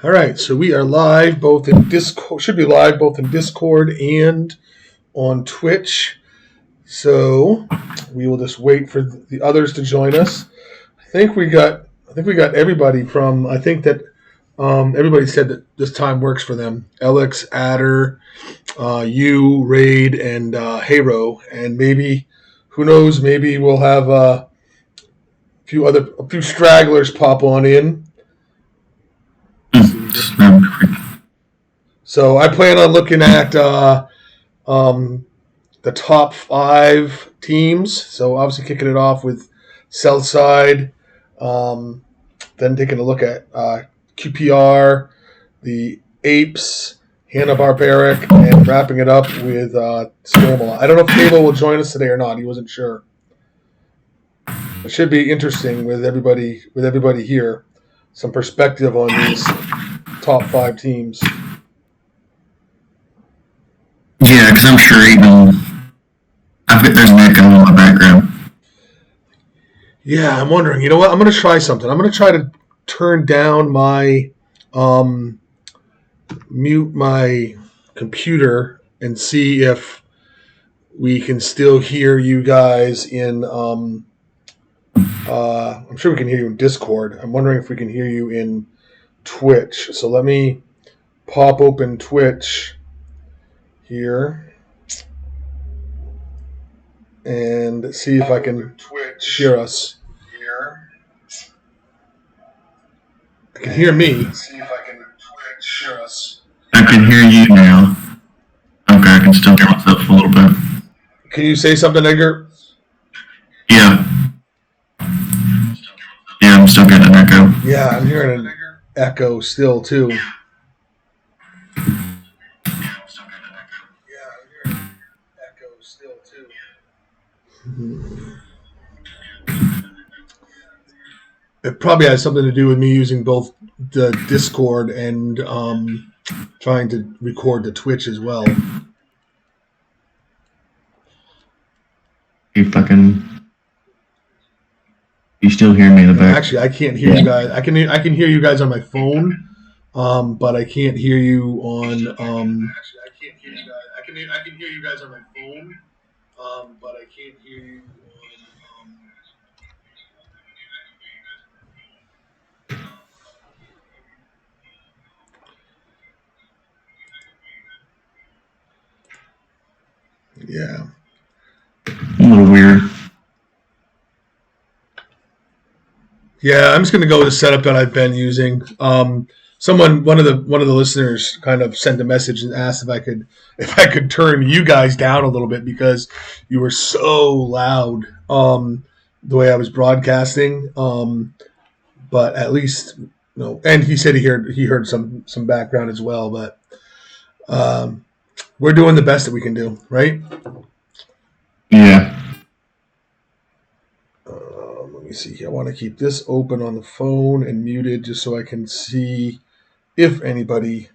All right, so we are live both in Discord. Should be live both in Discord and on Twitch. So we will just wait for the others to join us. I think we got everybody from. I think that everybody said that this time works for them. Alex, Adder, you, Raid, and Hero, and maybe who knows? Maybe we'll have a few stragglers pop on in. So I plan on looking at the top 5 teams. So obviously kicking it off with Southside, then taking a look at QPR, the Apes, Hanna-Barbaric, and wrapping it up with Spamalot. I don't know if Cable will join us today or not. He wasn't sure. It should be interesting with everybody here. Some perspective on these top 5 teams. Yeah, because I'm sure there's an echo in my background. Yeah, I'm wondering. You know what? I'm going to try something. I'm going to try to turn down my mute my computer and see if we can still hear you guys in. I'm sure we can hear you in Discord. I'm wondering if we can hear you in Twitch. So let me pop open Twitch here and see if I can hear us. I can hear me. See if I can hear us. I can hear you now. Okay, I can still hear myself a little bit. Can you say something, Edgar? Yeah. Yeah, I'm still getting an echo. Yeah, I'm hearing an echo still, too. It probably has something to do with me using both the Discord and trying to record the Twitch as well. You still hear me in the back? Actually, I can't hear you guys. I can hear you guys on my phone, but I can't hear you on. Actually, I can't hear you guys. I can hear you guys on my phone, but I can't hear you on. Yeah. A little weird. Yeah, I'm just going to go with the setup that I've been using. One of the listeners kind of sent a message and asked if I could turn you guys down a little bit because you were so loud the way I was broadcasting. But at least and he said he heard some background as well. But we're doing the best that we can do, right? Yeah. Let me see here. I want to keep this open on the phone and muted just so I can see if anybody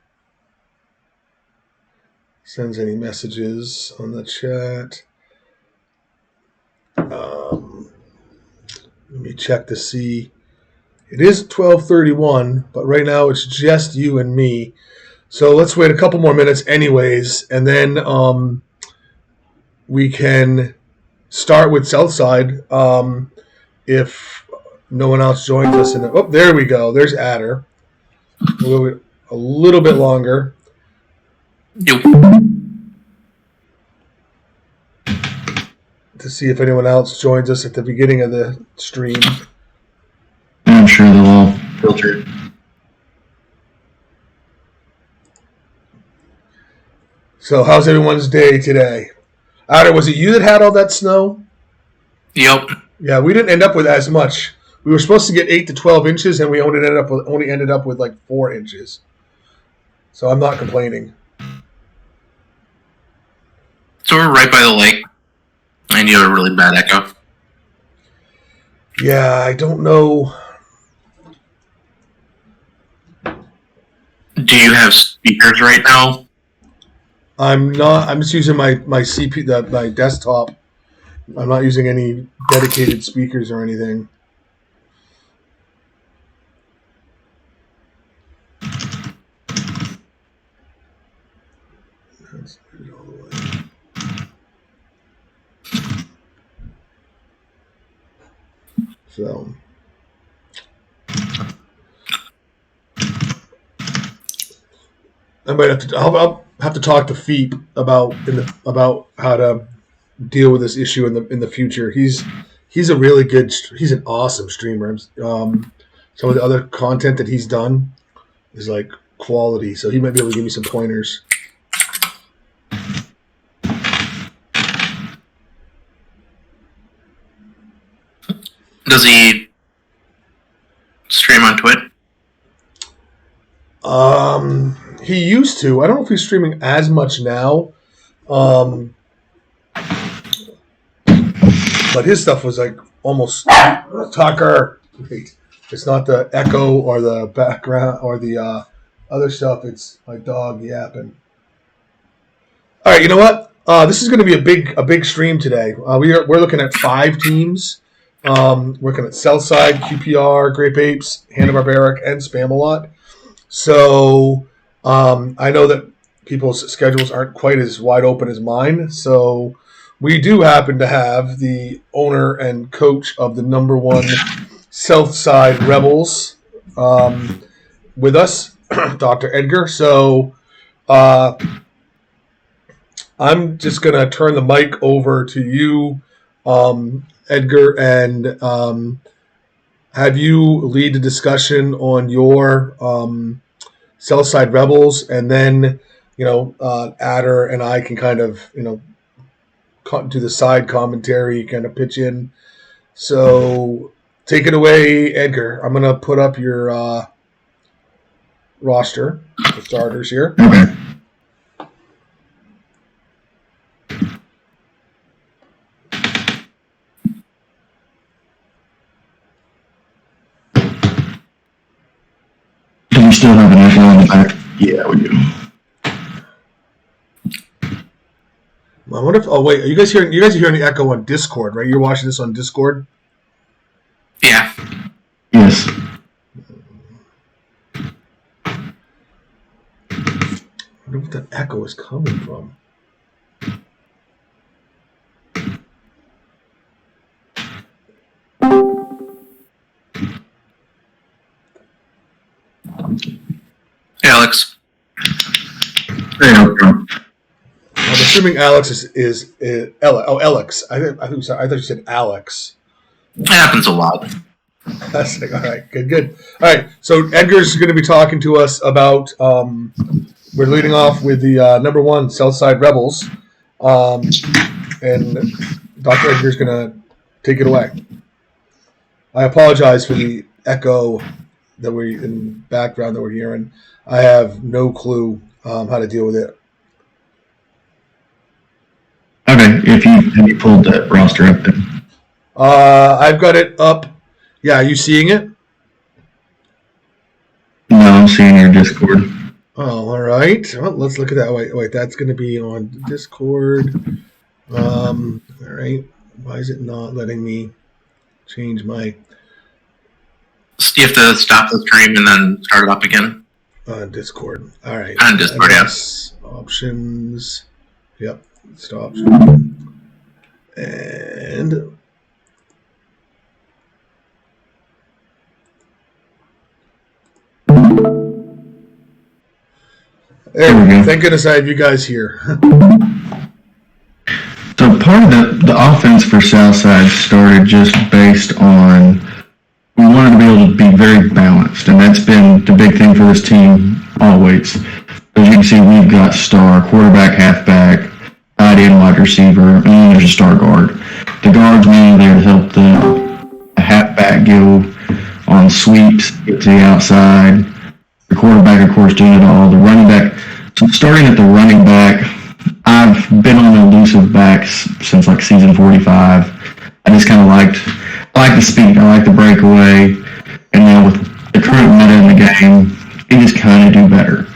sends any messages on the chat. Let me check to see. It is 12:31, but right now it's just you and me. So let's wait a couple more minutes anyways, and then we can start with Southside. If no one else joins us. There we go. There's Adder. A little bit longer. Yep. To see if anyone else joins us at the beginning of the stream. I'm sure they'll all filter. So how's everyone's day today? Adder, was it you that had all that snow? Yep. Yeah, we didn't end up with as much. We were supposed to get 8 to 12 inches, and we only ended up with like 4 inches. So I'm not complaining. So we're right by the lake, and you have a really bad echo. Yeah, I don't know. Do you have speakers right now? I'm not. I'm just using my CPU, my desktop. I'm not using any dedicated speakers or anything. Let's move it all the way. So I might have to. I'll have to talk to Feep about how to deal with this issue in the future. He's a really good. He's an awesome streamer. Some of the other content that he's done is like quality, so he might be able to give me some pointers. Does he stream on Twitch? He used to. I don't know if he's streaming as much now. But his stuff was like almost Tucker. Wait, it's not the echo or the background or the other stuff. It's my dog yapping. All right, you know what? This is going to be a big stream today. We're looking at 5 teams. Looking at Southside, QPR, Grape Apes, Hanna-Barbera, and Spamalot. So I know that people's schedules aren't quite as wide open as mine. So we do happen to have the owner and coach of the #1 Southside Rebels with us, Dr. Edgar. So I'm just going to turn the mic over to you, Edgar, and have you lead the discussion on your Southside Rebels, and then Adder and I can kind of do the side commentary, kind of pitch in. So take it away, Edgar. I'm gonna put up your roster, the starters here. Okay. Do we still have an echo in the back? Yeah, we do. I wonder if. Oh wait, are you guys hearing? You guys are hearing the echo on Discord, right? You're watching this on Discord. Yeah. Yes. I wonder what that echo is coming from. Alex. Hey, okay. I'm assuming Alex is Alex. I thought you said Alex. It happens a lot. That's like, all right, good. All right, so Edgar's going to be talking to us about. We're leading off with the #1 Southside Rebels, and Dr. Edgar's going to take it away. I apologize for the echo that we in background that we're hearing. I have no clue how to deal with it. Okay, have you pulled that roster up then? I've got it up. Yeah, are you seeing it? No, I'm seeing your Discord. Oh, all right. Well, let's look at that. Wait, that's going to be on Discord. All right. Why is it not letting me change my You have to stop the stream and then start it up again. Discord? All right. On Discord, yeah. Options. Yep. Stop. And there we go. Thank goodness I have you guys here. So part of the offense for Southside started just based on we wanted to be able to be very balanced, and that's been the big thing for this team always. As you can see, we've got star, quarterback, halfback, tight end, wide receiver, and then there's a star guard. The guard's mainly there to help the halfback go on sweeps, get to the outside. The quarterback, of course, doing it all. The running back. So starting at the running back, I've been on elusive backs since like season 45. I just kind of like the speed. I like the breakaway. And now with the current meta in the game, they just kind of do better.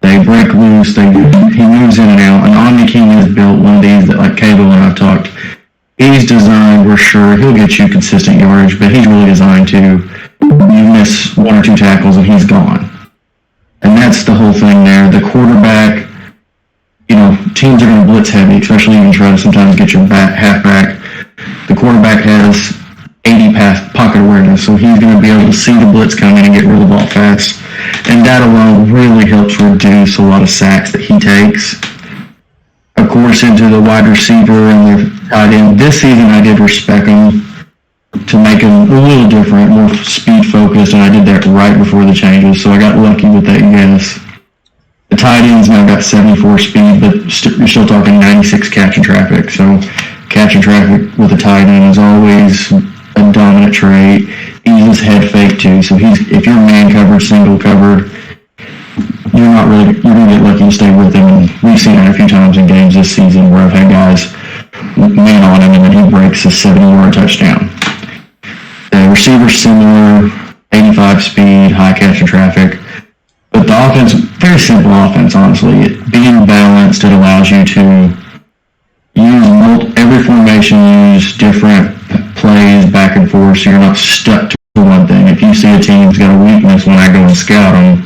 They break loose. He moves in and out. And Omni King is built one of these that, like Cable and I've talked, he's designed, we're sure, he'll get you consistent yardage, but he's really designed to, you miss 1 or 2 tackles and he's gone. And that's the whole thing there. The quarterback, teams are going to blitz heavy, especially even try to sometimes get your halfback. The quarterback has 80 pass pocket awareness, so he's going to be able to see the blitz coming and get rid of the ball fast. And that alone really helps reduce a lot of sacks that he takes. Of course, into the wide receiver and the tight end. This season, I did respect him to make him a little different, more speed focused, and I did that right before the changes, so I got lucky with that, yes. The tight ends now got 74 speed, but you're still talking 96 catch and traffic. So catch and traffic with a tight end is always a dominant trait. He uses head fake too, so if you're man covered, single covered, you're going to get lucky to stay with him. And we've seen it a few times in games this season where I've had guys man on him and then he breaks a 70-yard touchdown. The receiver's similar, 85 speed, high catch and traffic. But the offense, very simple offense, honestly. Being balanced, it allows you to use every formation, use different plays back and forth, so you're not stuck to one thing. If you see a team's got a weakness when I go and scout them,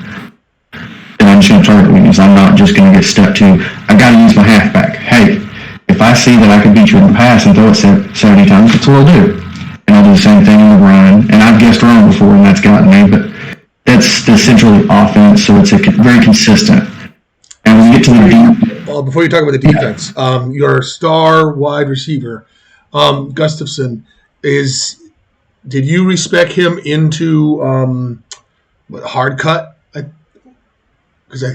then I'm just going to target weakness. I'm not just going to get stuck to, I got to use my halfback. Hey, if I see that I can beat you in the pass and throw it 70 times, that's what I'll do. And I'll do the same thing in the run. And I've guessed wrong before, and that's gotten me, but that's the central offense, so it's very consistent. And when we get to the before you talk about the defense, your star wide receiver, Gustafson, did you respec him into hard cut? Because I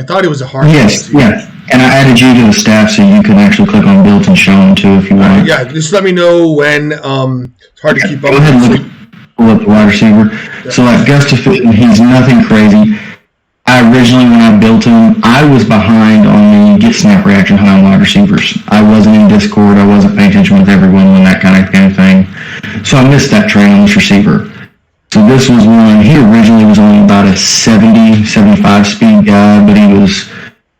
thought it was a hard cut. Yes, yeah. And I added you to the staff so you can actually click on built and show them too if you want. Yeah, just let me know when. It's hard to keep up. Go ahead and pull up the wide receiver. Yeah. So like Gustafson, he's nothing crazy. When I built him, I was behind on the get snap reaction high on wide receivers. I wasn't in Discord. I wasn't paying attention with everyone and that kind of thing. So I missed that train on this receiver. So this was one, he originally was only about a 70, 75 speed guy, but he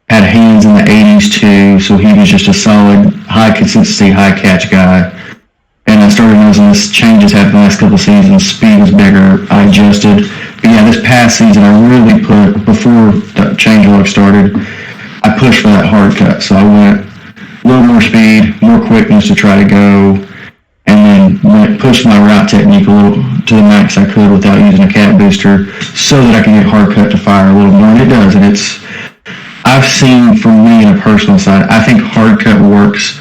had hands in the 80s too, so he was just a solid, high consistency, high catch guy. And I started noticing this changes happened the last couple of seasons. Speed was bigger. I adjusted. But yeah, this past season I really before the change log started, I pushed for that hard cut. So I went a little more speed, more quickness to try to go, and then pushed my route technique a little to the max I could without using a cat booster so that I could get hard cut to fire a little more. And it does. And I've seen from me on a personal side, I think hard cut works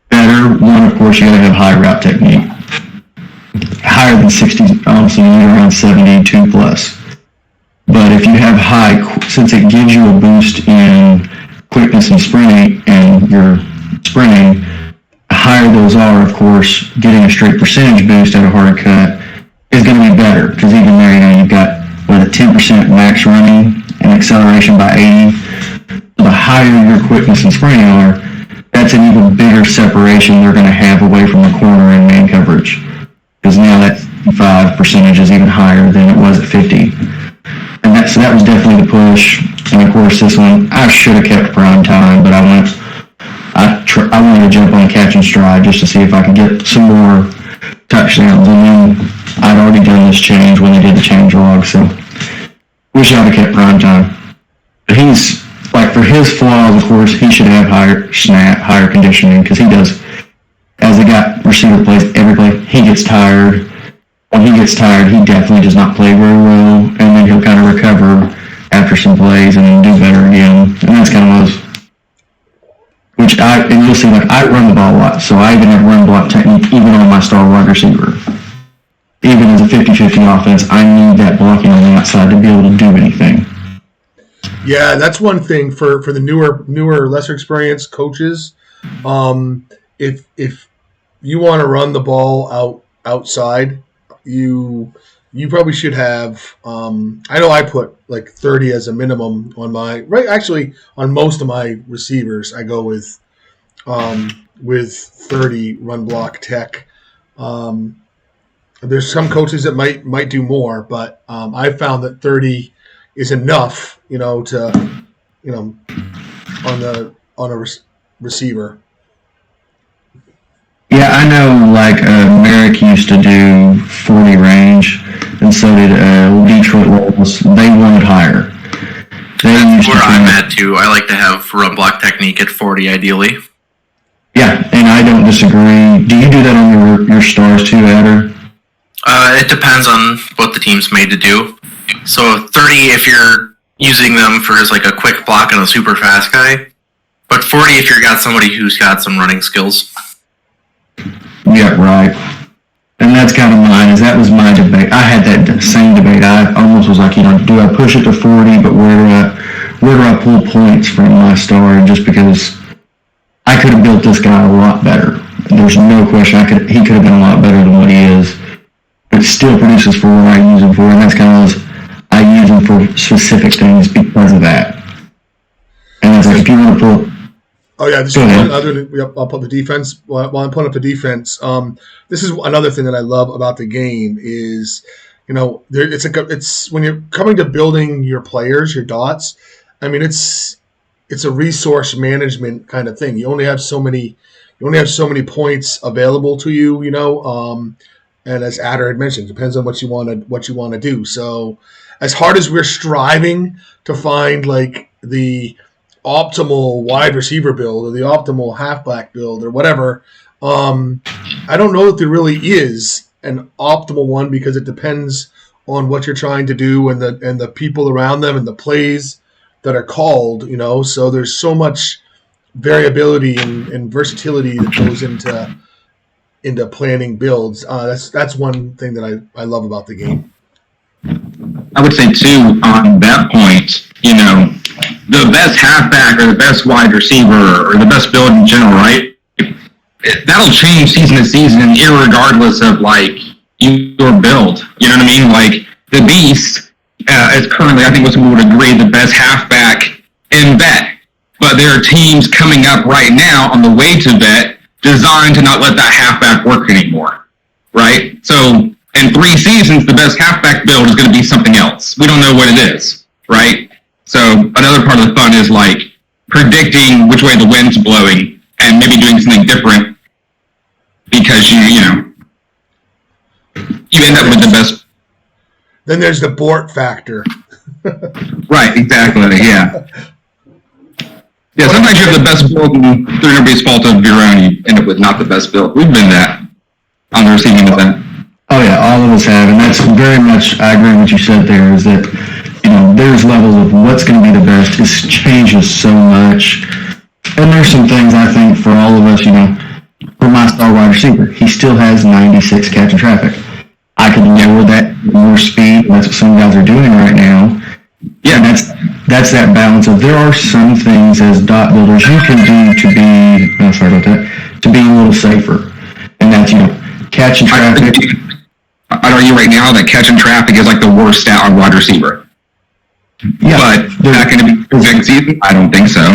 better. One, of course, you got to have high route technique. Higher than 60, honestly, you need around 72 plus. But if you have high, since it gives you a boost in quickness and sprinting, and your sprinting, the higher those are, of course, getting a straight percentage boost at a hard cut is going to be better. Because even there, you've got a 10% max running and acceleration by 80. The higher your quickness and sprinting are, that's an even bigger separation they're going to have away from the corner and man coverage. Because now that 55% is even higher than it was at 50. And so that was definitely the push. And of course, this one, I should have kept prime time, but I wanted to jump on catch and stride just to see if I could get some more touchdowns. And then I'd already done this change when they did the change log, so wish I would have kept prime time. But he's, for his flaws, of course, he should have higher snap, higher conditioning, because he does, as the guy receiver plays every play, he gets tired. When he gets tired, he definitely does not play very well, and then he'll kind of recover after some plays and then do better again. And that's kind of and you'll see, I run the ball a lot, so I even have run block technique even on my star wide receiver. Even as a 50-50 offense, I need that blocking on the outside to be able to do anything. Yeah, that's one thing for the newer, lesser experienced coaches. If you want to run the ball outside, you probably should have. I know I put 30 as a minimum on my Actually, on most of my receivers, I go with 30 run block tech. There's some coaches that might do more, but I've found that 30 is enough, to on a receiver. Yeah, I know, Merrick used to do 40 range, and so did Detroit Wolves. They wanted higher. That's where I'm at too. I like to have run block technique at 40 ideally. Yeah, and I don't disagree. Do you do that on your stars too, Adder? It depends on what the team's made to do. So 30 if you're using them for just like a quick block and a super fast guy, but 40 if you've got somebody who's got some running skills. Yeah, right. And that's kind of mine. That was my debate. I had that same debate. I almost was like, do I push it to 40? But where do I pull points from my star? Just because I could have built this guy a lot better. There's no question. He could have been a lot better than what he is. But still produces for what I use him for, and that's kind of I use him for specific things because of that. And it's like if you want to pull. Oh yeah, this is one other. I'll put the defense. While I'm putting up the defense, this is another thing that I love about the game is, it's when you're coming to building your players, your dots. I mean, it's a resource management kind of thing. You only have so many points available to you. And as Adder had mentioned, depends on what you want to do. So, as hard as we're striving to find like the optimal wide receiver build or the optimal halfback build or whatever, I don't know that there really is an optimal one because it depends on what you're trying to do and the people around them and the plays that are called. So there's so much variability and versatility that goes into planning builds. That's one thing that I love about the game. I would say too, on that point, the best halfback or the best wide receiver or the best build in general, right? That'll change season to season, irregardless of like your build. You know what I mean? Like the Beast is currently, I think most people would agree, the best halfback in vet. But there are teams coming up right now on the way to vet designed to not let that halfback work anymore, right? So in 3 seasons, the best halfback build is going to be something else. We don't know what it is, right? So another part of the fun is like predicting which way the wind's blowing and maybe doing something different because you end up with the best. Then there's the Bort factor. Right, exactly, yeah. Yeah, sometimes you have the best build and through nobody's fault of your own, you end up with not the best build. We've been that on the receiving of that. Oh yeah, all of us have, and that's very much, I agree with what you said there, is that, there's levels of what's going to be the best. It changes so much. And there's some things I think for all of us, for my star wide receiver, he still has 96 catch and traffic. I could lower that more speed. That's what some guys are doing right now. Yeah, that's that balance of there are some things as dot builders you can do to be a little safer. And that's, catch and traffic. I'd argue right now that catch and traffic is like the worst stat on wide receiver. Yeah, but is that going to be next season? I don't think so.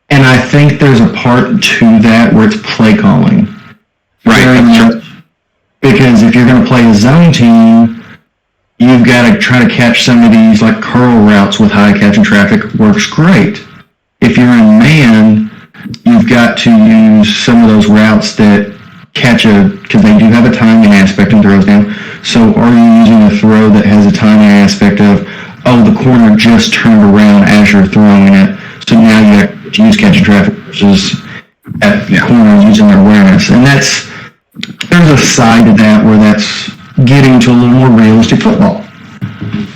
And I think there's a part to that where it's play calling. Right. Because if you're going to play a zone team, you've got to try to catch some of these like curl routes with high catch and traffic. Works great. If you're in man, you've got to use some of those routes that because they do have a timing aspect in throws now. So are you using a throw that has a timing aspect of, the corner just turned around as you're throwing it, so now you have to use catch and traffic versus at the corner using their awareness. And there's a side to that where that's getting to a little more realistic football.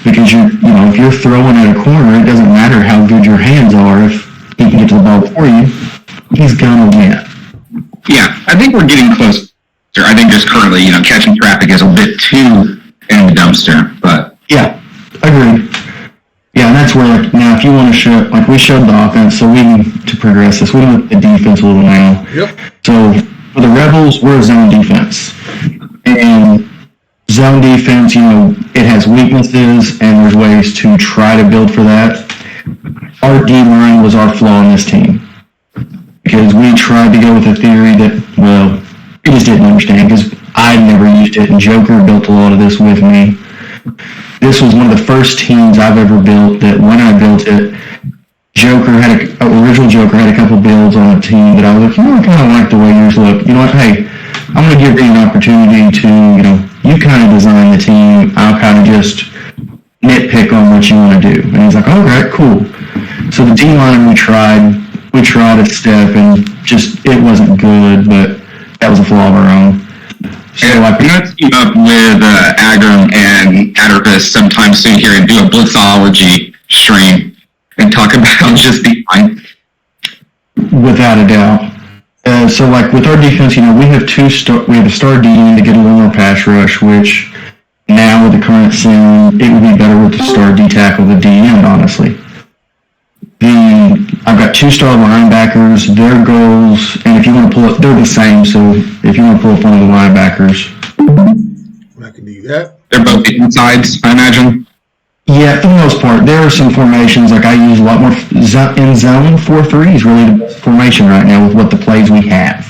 Because if you're throwing at a corner, it doesn't matter how good your hands are. If he can get to the ball for you, he's gonna win. Yeah, I think we're getting closer. I think just currently, catching traffic is a bit too in the dumpster, but yeah, agreed. Yeah, and that's where now if you want to show, we showed the offense, so we need to progress this. We look at the defense a little now. Yep. So for the Rebels, we're a zone defense, and zone defense, it has weaknesses, and there's ways to try to build for that. Our D line was our flaw in this team because we tried to go with a theory that, we just didn't understand because I never used it, and Joker built a lot of this with me. This was one of the first teams I've ever built that when I built it, original Joker had a couple builds on a team that I was like, I kind of like the way yours look. You know what, hey, I'm going to give you an opportunity to, you kind of design the team. I'll kind of just nitpick on what you want to do. And he's like, all right, cool. So the D-line we tried a step and just, it wasn't good, but that was a flaw of our own. So I'm going to team up with Agram and Addervis sometime soon here and do a Blitzology stream and talk about just the line. Without a doubt. So like with our defense, we have we have a star D to get a little more pass rush, which now with the current sim, it would be better with the star D tackle, the D end, honestly. I've got 2-star linebackers, their goals, and if you want to pull up, they're the same, so if you want to pull up one of the linebackers. I can do that. They're both insides, I imagine. Yeah, for the most part. There are some formations, like I use a lot more in zone 4-3 is really the best formation right now with what the plays we have.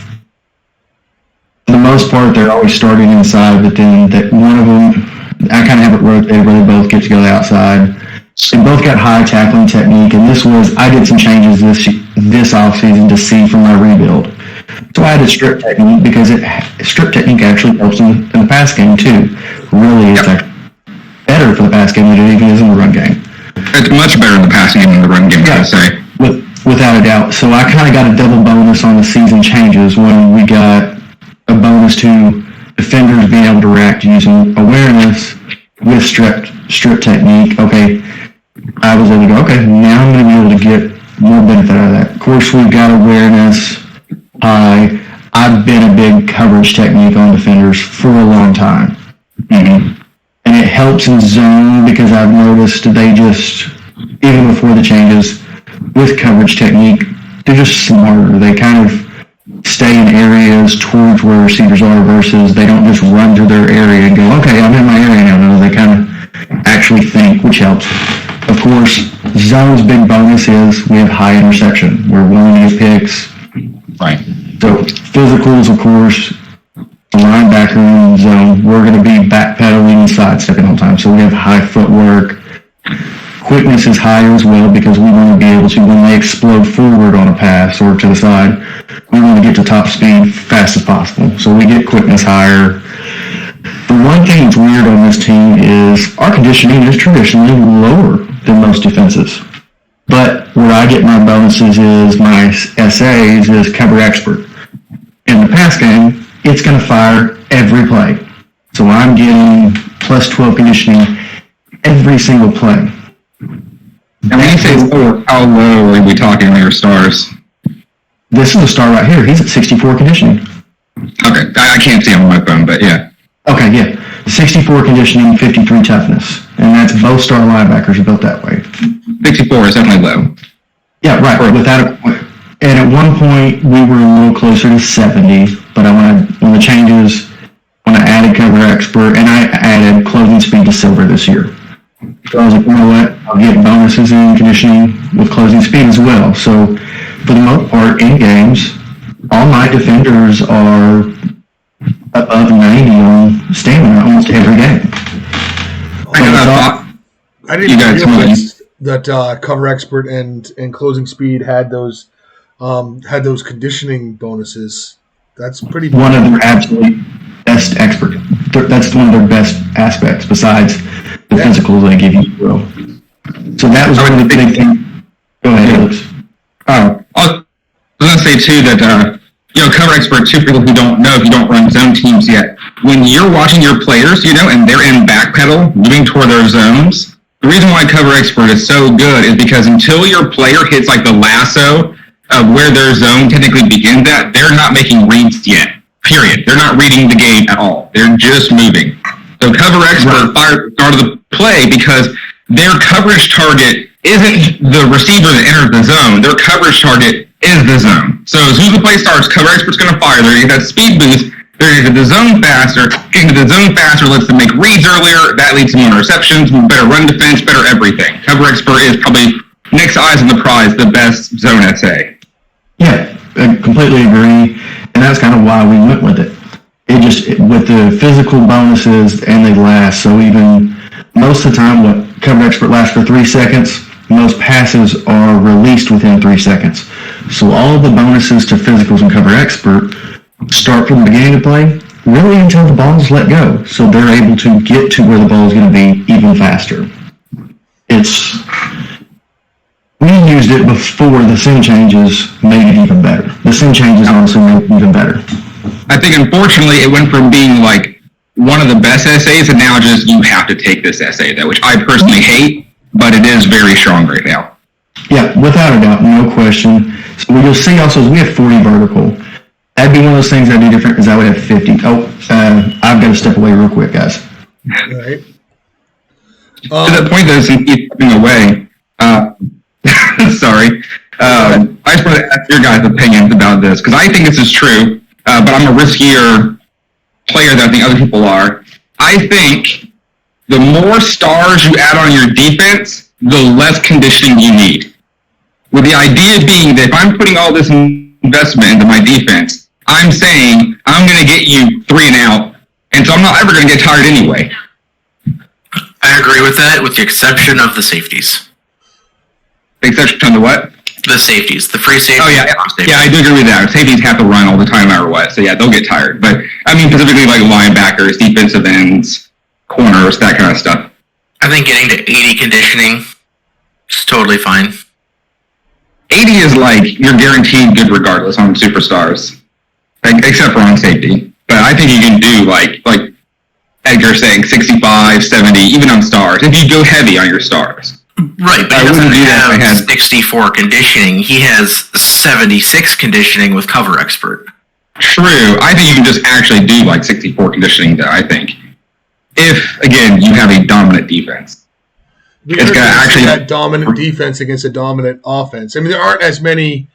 For the most part, they're always starting inside, but then that one of them, I kind of have it rotated where they both get to go to the outside. They both got high tackling technique, and I did some changes this offseason to see from my rebuild. So I added strip technique because strip technique actually helps in the pass game too. Really, it's actually better for the pass game than it even is in the run game. It's much better in the passing game than the run game, I would say. Without a doubt. So I kind of got a double bonus on the season changes when we got a bonus to defenders being able to react using awareness with strip technique. Okay, I was able to go, okay, now I'm going to be able to get more benefit out of that. Of course, we've got awareness. I've been a big coverage technique on defenders for a long time. Mm-hmm. And it helps in zone because I've noticed they just, even before the changes, with coverage technique, they're just smarter. They kind of stay in areas towards where receivers are versus they don't just run to their area and go, okay, I'm in my area now. No, they kind of actually think, which helps. Of course, zone's big bonus is we have high interception. We're willing to get picks. Right. So physicals, of course, linebacker in zone, we're going to be backpedaling and sidestepping all the time. So we have high footwork. Quickness is higher as well because we want to be able to, when they explode forward on a pass or to the side, we want to get to top speed fast as possible. So we get quickness higher. The one thing that's weird on this team is our conditioning is traditionally lower than most defenses. But where I get my bonuses is my SAs is cover expert. In the pass game, it's going to fire every play. So I'm getting plus 12 conditioning every single play. And when you say low, how low are we talking on your stars? This is a star right here. He's at 64 conditioning. Okay, I can't see on my phone, but yeah. Okay, yeah. 64 conditioning, 53 toughness. And that's both star linebackers are built that way. 64 is definitely low. Yeah, right. And at one point, we were a little closer to 70, but when the changes, when I added cover expert, and I added clothing speed to silver this year. So I was like, you know what, I'll get bonuses in conditioning with closing speed as well. So for the most part, in games, all my defenders are above 90 on stamina almost every game. I didn't realize that cover expert and closing speed had those conditioning bonuses. That's pretty one of their absolute best expert. That's one of their best aspects besides the physicals they give you. So that was one of the big things. Go ahead, Alex. I was going to say too that cover expert too. People who don't know, if you don't run zone teams yet, when you're watching your players, and they're in backpedal, moving toward their zones. The reason why cover expert is so good is because until your player hits like the lasso of where their zone technically begins at, they're not making reads yet. Period. They're not reading the game at all. They're just moving. So cover expert fires the start of the play because their coverage target isn't the receiver that enters the zone. Their coverage target is the zone. So as soon as the play starts, cover expert's going to fire. They're going to get that speed boost. They're going to get to the zone faster. Getting to the zone faster lets them make reads earlier. That leads to more interceptions, better run defense, better everything. Cover expert is probably next eyes on the prize, the best zone SA. Yeah, I completely agree. And that's kind of why we went with it. With the physical bonuses, and they last. So even most of the time, what cover expert lasts for 3 seconds, most passes are released within 3 seconds. So all the bonuses to physicals and cover expert start from the beginning of play, really until the ball's let go. So they're able to get to where the ball is going to be even faster. we used it before the sim changes made it even better. The sim changes honestly made it even better. I think unfortunately it went from being like one of the best essays and now just you have to take this essay, that which I personally hate, but it is very strong right now. Yeah, without a doubt, no question. So what you'll see also is we have 40 vertical. That'd be one of those things that'd be different is I would have 50. I've got to step away real quick, guys. Right. To the point that it's stepping away. Sorry. I just want to ask your guys' opinions about this because I think this is true, but I'm a riskier player than I think other people are. I think the more stars you add on your defense, the less conditioning you need. With the idea being that if I'm putting all this investment into my defense, I'm saying I'm going to get you 3 and out, and so I'm not ever going to get tired anyway. I agree with that, with the exception of the safeties. The exception of the what? The safeties, the free safeties. Oh, yeah. Yeah, I do agree with that. Safeties have to run all the time no matter what. So, yeah, they'll get tired. But, I mean, specifically like linebackers, defensive ends, corners, that kind of stuff. I think getting to 80 conditioning is totally fine. 80 is like you're guaranteed good regardless on superstars, except for on safety. But I think you can do like Edgar's saying 65, 70, even on stars, if you go heavy on your stars. Right, but he doesn't have 64 conditioning. He has 76 conditioning with cover expert. True. I think you can just actually do like 64 conditioning though, I think. If, again, you have a dominant defense. It's going to actually that dominant defense against a dominant offense. I mean, there aren't as many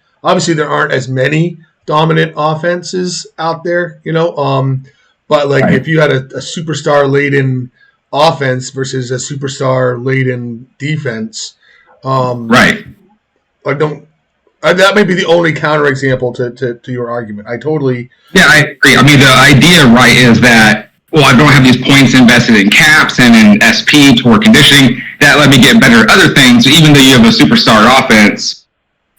dominant offenses out there, but like right. If you had a superstar laden offense versus a superstar laden defense, right? That may be the only counterexample to your argument. I agree. I mean, the idea, right, is that I don't have these points invested in caps and in SP toward conditioning. That let me get better at other things. So even though you have a superstar offense,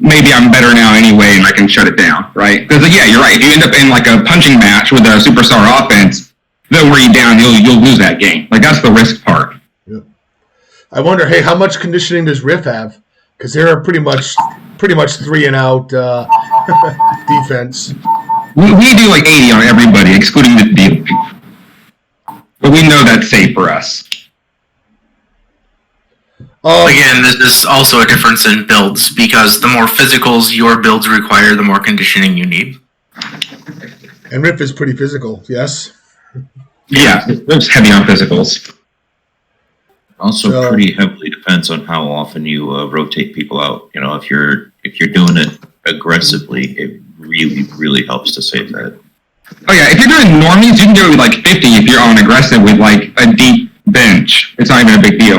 maybe I'm better now anyway, and I can shut it down, right? Because yeah, you're right. If you end up in like a punching match with a superstar offense, they'll wear you down. You'll lose that game. Like that's the risk part. Yeah. I wonder, hey, how much conditioning does Riff have? Because they're pretty much 3 and out defense. We do like 80 on everybody, excluding the deal. But we know that's safe for us. Again, this is also a difference in builds because the more physicals your builds require, the more conditioning you need. And Riff is pretty physical, yes? Yeah, Riff's heavy on physicals. Also, pretty heavily depends on how often you rotate people out. If you're doing it aggressively, it really, really helps to save that. Oh yeah, if you're doing normies, you can do it with like 50 if you're on aggressive with like a deep bench. It's not even a big deal.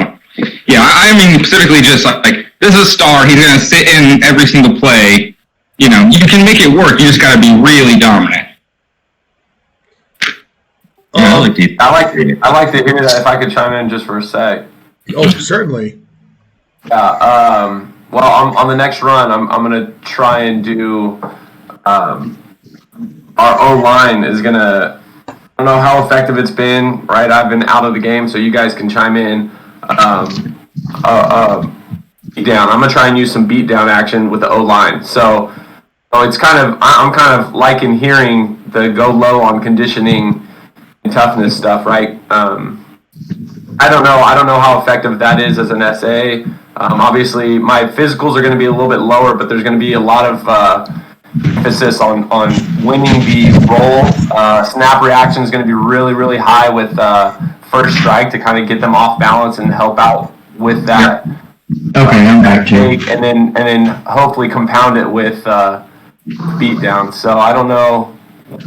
Yeah, I mean specifically just like this is a star. He's gonna sit in every single play. You can make it work. You just gotta be really dominant. Yeah, I like to hear that. If I could chime in just for a sec. Oh, certainly. Yeah. Well, on the next run, I'm gonna try and do. Our O-line is gonna. I don't know how effective it's been. Right, I've been out of the game, so you guys can chime in. Beat down. I'm gonna try and use some beat down action with the O-line. So it's I'm kind of liking hearing the go low on conditioning and toughness stuff, right? I don't know how effective that is as an SA. Obviously, my physicals are going to be a little bit lower, but there's going to be a lot of emphasis on winning the roll. Snap reaction is going to be really, really high with first strike to kind of get them off balance and help out with that. Okay, I'm back to you. And then hopefully compound it with beat down. So I don't know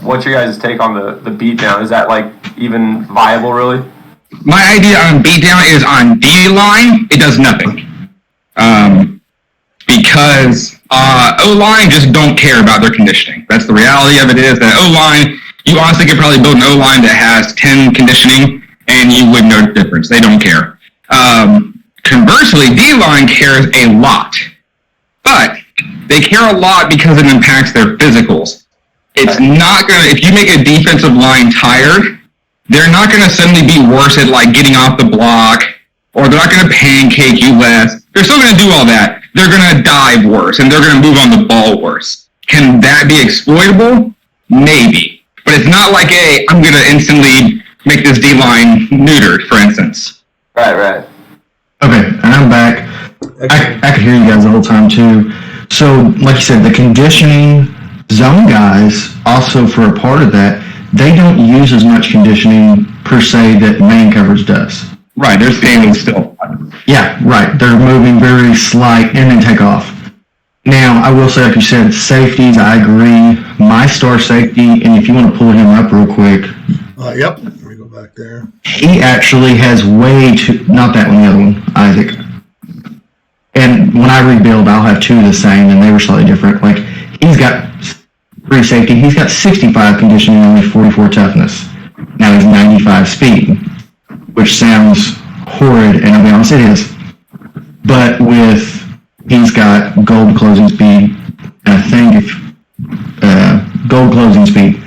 what's your guys' take on the beat down. Is that like even viable really? My idea on beatdown is on D-line, it does nothing. Because O-line just don't care about their conditioning. That's the reality of it is that O-line, you honestly could probably build an O-line that has 10 conditioning and you wouldn't know the difference. They don't care. Conversely, D-line cares a lot. But they care a lot because it impacts their physicals. It's not going to, if you make a defensive line tired, they're not going to suddenly be worse at like getting off the block or they're not going to pancake you less. They're still going to do all that. They're going to dive worse, and they're going to move on the ball worse. Can that be exploitable? Maybe. But it's not like, hey, I'm going to instantly make this D-line neutered, for instance. Right. Okay, and I'm back. I could hear you guys the whole time too. So, like you said, the conditioning zone guys, also for a part of that, they don't use as much conditioning per se that man coverage does. Right, they're standing still. Yeah, right. They're moving very slight and then take off. Now, I will say, like you said, safeties, I agree. My star safety, and if you want to pull him up real quick. Yep. Let me go back there. He actually has way too, not that one, the other one, Isaac. And when I rebuild, I'll have two the same, and they were slightly different. Like, he's got free safety. He's got 65 conditioning, only 44 toughness. Now he's 95 speed, which sounds horrid, and I'll be honest, it is. But he's got gold closing speed, and I think gold closing speed.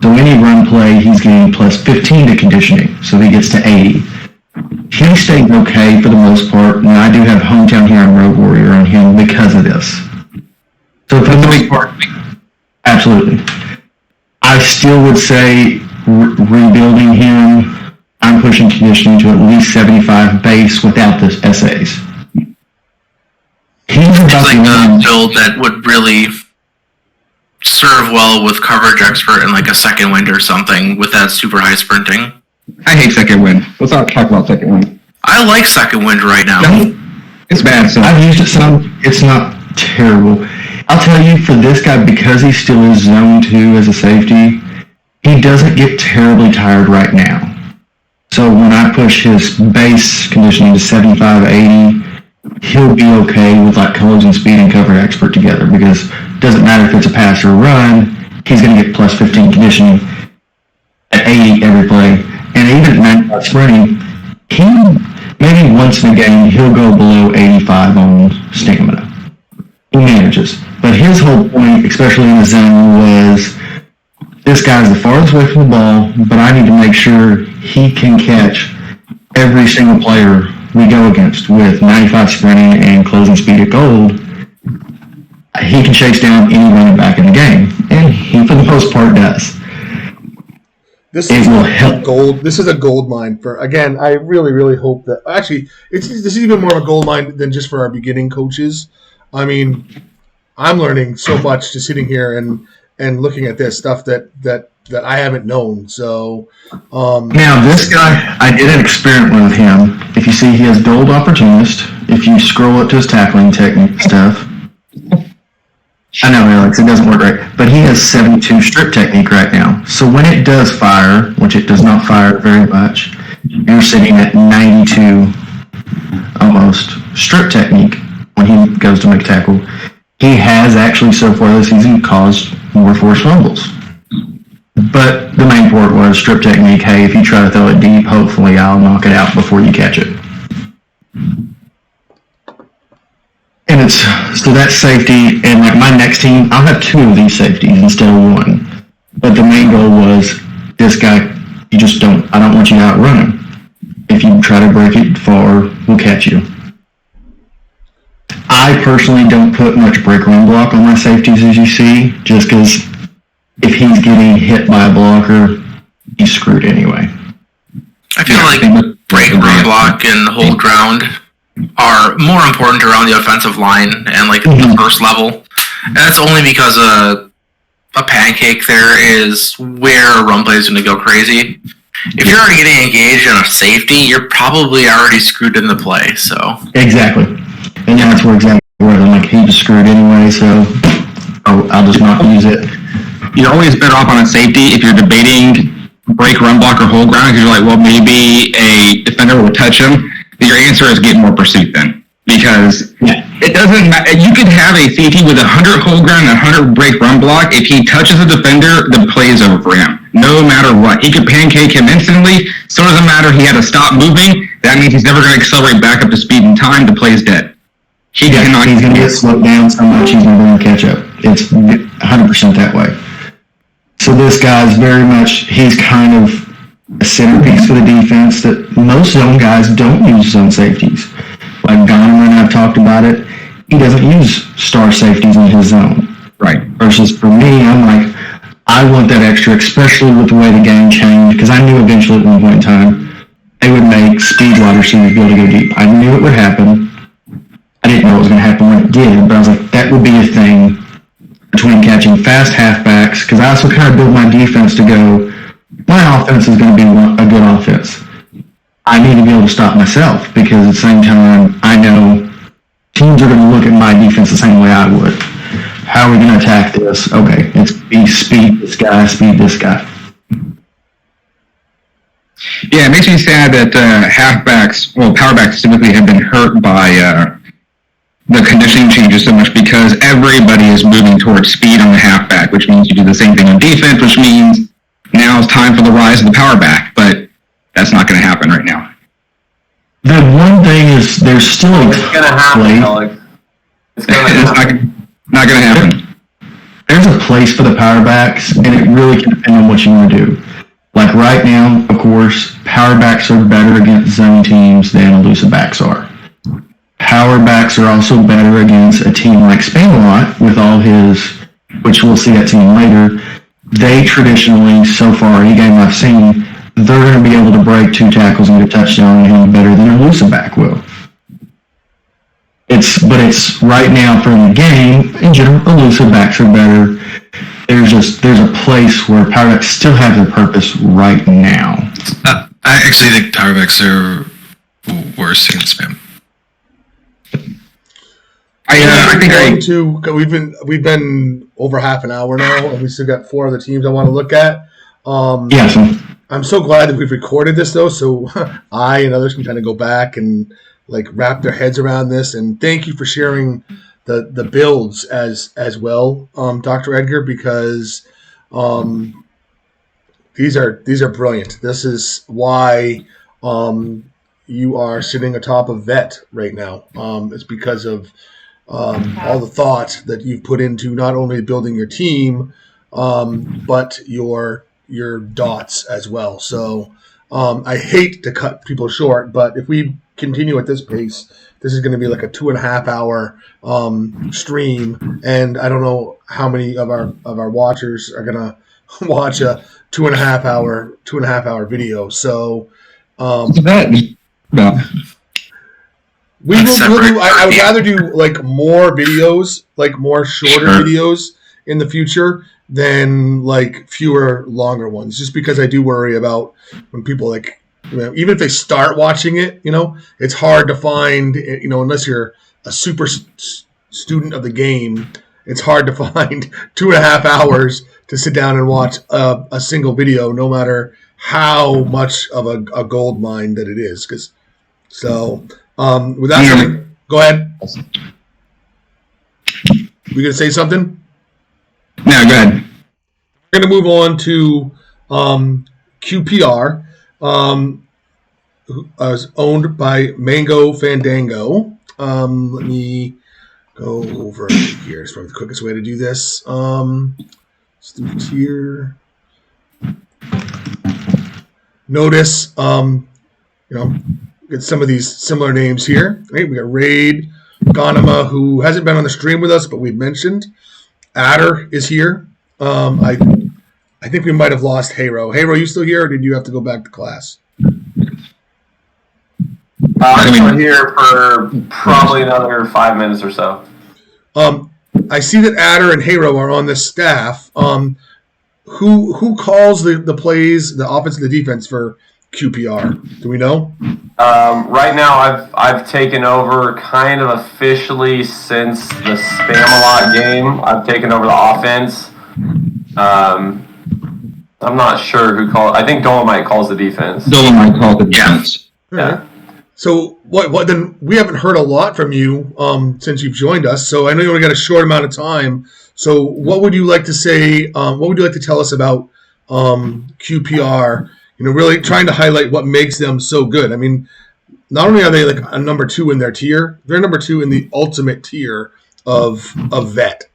So any run play, he's getting plus 15 to conditioning, so he gets to 80. He stayed okay for the most part, and I do have Hometown Hero and Road Warrior on him because of this. So for the most part, absolutely. I still would say rebuilding him, I'm pushing conditioning to at least 75 base without the essays. He's about It's like to a build that would really serve well with coverage expert and like a second wind or something with that super high sprinting. I hate second wind. Let's not talk about second wind. I like second wind right now. It's bad. So I've used it some. It's not terrible. I'll tell you, for this guy, because he still is zone 2 as a safety, he doesn't get terribly tired right now. So when I push his base conditioning to 75, 80, he'll be okay with like closing speed and cover expert together, because it doesn't matter if it's a pass or a run, he's going to get plus 15 conditioning at 80 every play. And even at 95 sprinting, maybe once in a game, he'll go below 85 on stamina. He manages. But his whole point, especially in the zone, was this guy's the farthest away from the ball, but I need to make sure he can catch every single player we go against with 95 sprinting and closing speed at gold. He can chase down any running back in the game, and he, for the most part, does. This It is will a help. gold. This is a gold mine for. Again, I really, really hope that. Actually, this is even more of a gold mine than just for our beginning coaches. I mean, I'm learning so much just sitting here and looking at this stuff that I haven't known. So Now, this guy, I did an experiment with him. If you see, he has gold opportunist. If you scroll up to his tackling technique stuff, I know, Alex, it doesn't work right, but he has 72 strip technique right now. So when it does fire, which it does not fire very much, you're sitting at 92 almost strip technique when he goes to make a tackle. He has actually so far this season caused more forced fumbles. But the main point was strip technique. Hey, if you try to throw it deep, hopefully I'll knock it out before you catch it. And it's, so that's safety, and like my next team, I'll have 2 of these safeties instead of 1. But the main goal was, this guy, I don't want you to outrun him. If you try to break it far, we'll catch you. I personally don't put much break run block on my safeties, as you see, just because if he's getting hit by a blocker, he's screwed anyway. I feel like break, run block, and hold ground are more important around the offensive line and like the first level. And that's only because a pancake there is where a run play is going to go crazy. If you're already getting engaged in a safety, you're probably already screwed in the play. So Exactly. And that's where I'm like, he was screwed anyway, so I'll just not use it. you're always better off on a safety if you're debating break, run block, or hold ground, because you're like, well, maybe a defender will touch him. Your answer is get more pursuit then. Because it doesn't matter. You could have a safety with 100 hold ground and 100 break run block. If he touches a defender, the play is over for him. No matter what. He could pancake him instantly. So it doesn't matter. He had to stop moving. That means he's never going to accelerate back up to speed in time. The play is dead. He's going to get slowed down so much he's never going to catch up. It's 100% that way. So this guy's very much, he's kind of a centerpiece for the defense that most zone guys don't use zone safeties. Like Gonerman and I've talked about it, he doesn't use star safeties in his zone. Right. Versus for me, I'm like, I want that extra, especially with the way the game changed, because I knew eventually at one point in time they would make speed wide receivers be able to go deep. I knew it would happen. I didn't know it was going to happen when it did, but I was like, that would be a thing between catching fast halfbacks, because I also kind of build my defense to go, my offense is going to be a good offense. I need to be able to stop myself, because at the same time, I know teams are going to look at my defense the same way I would. How are we going to attack this? Okay, it's speed this guy, speed this guy. Yeah, it makes me sad that halfbacks, well, powerbacks specifically, have been hurt by the conditioning changes so much, because everybody is moving towards speed on the halfback, which means you do the same thing on defense, which means now it's time for the rise of the powerback, but that's not going to happen right now. The one thing is there's still a It's going to happen, Alex. It's going to happen. Not going to happen. There's a place for the powerbacks, and it really can depend on what you want to do. Like right now, of course, powerbacks are better against zone teams than elusive backs are. Powerbacks are also better against a team like Spamalot with all his, which we'll see that team later. They traditionally, so far, any game I've seen, they're going to be able to break 2 tackles and get a touchdown on him better than an elusive back will. It's right now from the game, in general, elusive backs are better. There's a place where powerbacks still have their purpose right now. I actually think powerbacks are worse against spam. We've been over half an hour now, and we still got 4 other teams I want to look at. Yes. I'm so glad that we've recorded this though, so I and others can kind of go back and like wrap their heads around this. And thank you for sharing the builds as well, Dr. Edgar, because these are brilliant. This is why you are sitting atop of vet right now. It's because of all the thought that you've put into not only building your team, but your dots as well. So I hate to cut people short, but if we continue at this pace, this is going to be like a 2.5 hour stream, and I don't know how many of our watchers are going to watch a 2.5 hour video. So we will do. I would rather do like more videos, like more shorter videos in the future than like fewer longer ones, just because I do worry about when people like, even if they start watching it, it's hard to find, unless you're a super student of the game, it's hard to find 2.5 hours to sit down and watch a single video, no matter how much of a gold mine that it is. With that said, go ahead. We gonna say something? No, go ahead. We're going to move on to QPR, is owned by Mango Fandango. Let me go over here. It's probably the quickest way to do this. Let's do it here. Notice, get some of these similar names here. Right, we got Raid, Ganema, who hasn't been on the stream with us, but we've mentioned. Adder is here. I think we might have lost Haro. Haro, you still here, or did you have to go back to class? I'm still here for probably another 5 minutes or so. I see that Adder and Haro are on this staff. Who calls the plays, the offense and the defense for QPR? Do we know? Right now, I've taken over kind of officially since the Spamalot game. I've taken over the offense. I'm not sure who calls. I think Dolomite calls the defense. Dolomite calls the defense. Yeah. So what? Then we haven't heard a lot from you since you've joined us. So I know you only got a short amount of time. So what would you like to say? What would you like to tell us about QPR? Really trying to highlight what makes them so good. I mean, not only are they like a number 2 in their tier, they're number 2 in the ultimate tier of vet.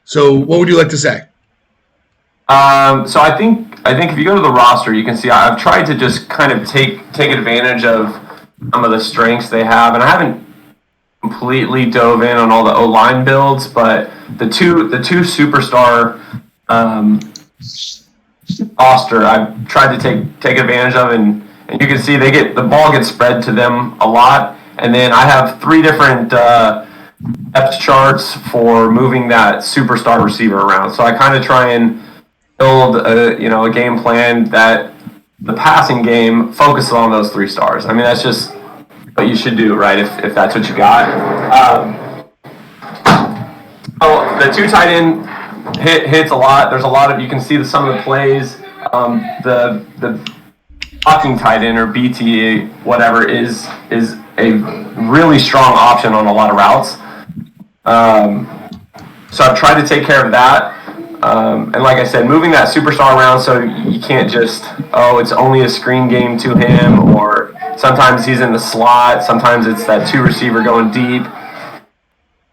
So what would you like to say? So I think if you go to the roster, you can see I've tried to just kind of take advantage of some of the strengths they have, and I haven't completely dove in on all the O-line builds, but the two superstar roster I've tried to take advantage of, and you can see the ball gets spread to them a lot, and then I have 3 different depth charts for moving that superstar receiver around. So I kind of try and build a game plan that the passing game focuses on those 3 stars. I mean, that's just what you should do, right? If that's what you got. So the 2 tight end hits a lot. There's a lot of, you can see some of the plays. The blocking tight end or BTA whatever is a really strong option on a lot of routes. So I've tried to take care of that. And like I said, moving that superstar around so you can't just, it's only a screen game to him, or sometimes he's in the slot, sometimes it's that 2 receiver going deep.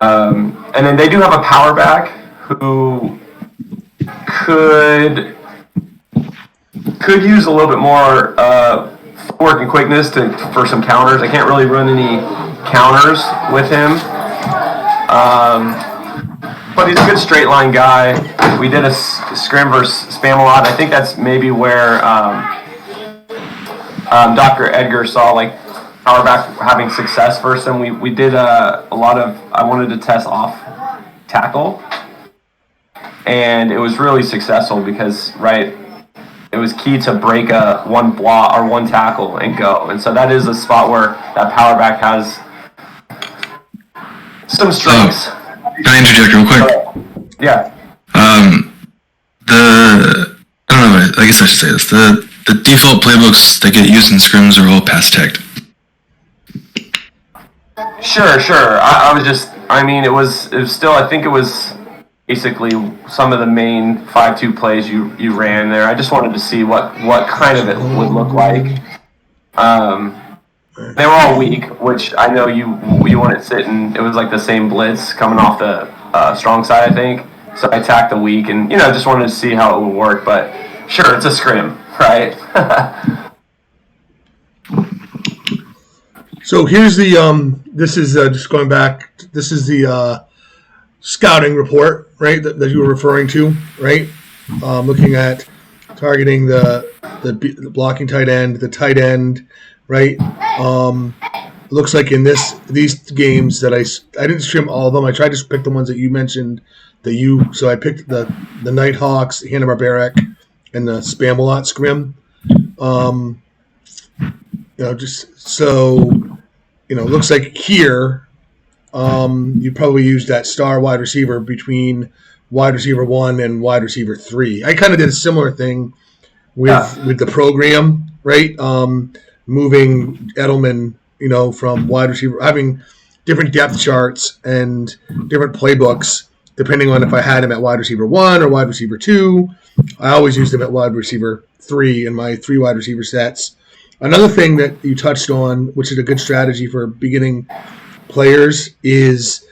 And then they do have a power back who could use a little bit more footwork and quickness for some counters. I can't really run any counters with him. But he's a good straight line guy. We did a scrim versus Spamalot. I think that's maybe where Dr. Edgar saw like power back having success versus him. We did a lot of, I wanted to test off tackle, and it was really successful because it was key to break one block or one tackle and go. And so that is a spot where that power back has some strengths. Can I interject real quick? Yeah. I don't know, I guess I should say this. The default playbooks that get used in scrims are all pass tagged. Sure. I was just, I mean, it was still, I think it was basically some of the main 5-2 plays you ran there. I just wanted to see what kind of it would look like. They were all weak, which I know you wouldn't sit, and it was like the same blitz coming off the strong side, I think. So I attacked the weak, and just wanted to see how it would work. But sure, it's a scrim, right? So here's the this is just going back. This is the scouting report, right? That you were referring to, right? Looking at targeting the blocking tight end, the tight end, right? Looks like in these games that I didn't stream all of them. I tried to pick the ones that you mentioned. So I picked the Nighthawks, Hanna-Barbaric, and the Spamalot scrim. Just so looks like here you probably used that star wide receiver between wide receiver 1 and wide receiver 3. I kind of did a similar thing with the program, right? Moving Edelman, from wide receiver, having different depth charts and different playbooks depending on if I had him at wide receiver 1 or wide receiver 2. I always used him at wide receiver 3 in my 3 wide receiver sets. Another thing that you touched on, which is a good strategy for beginning players, is,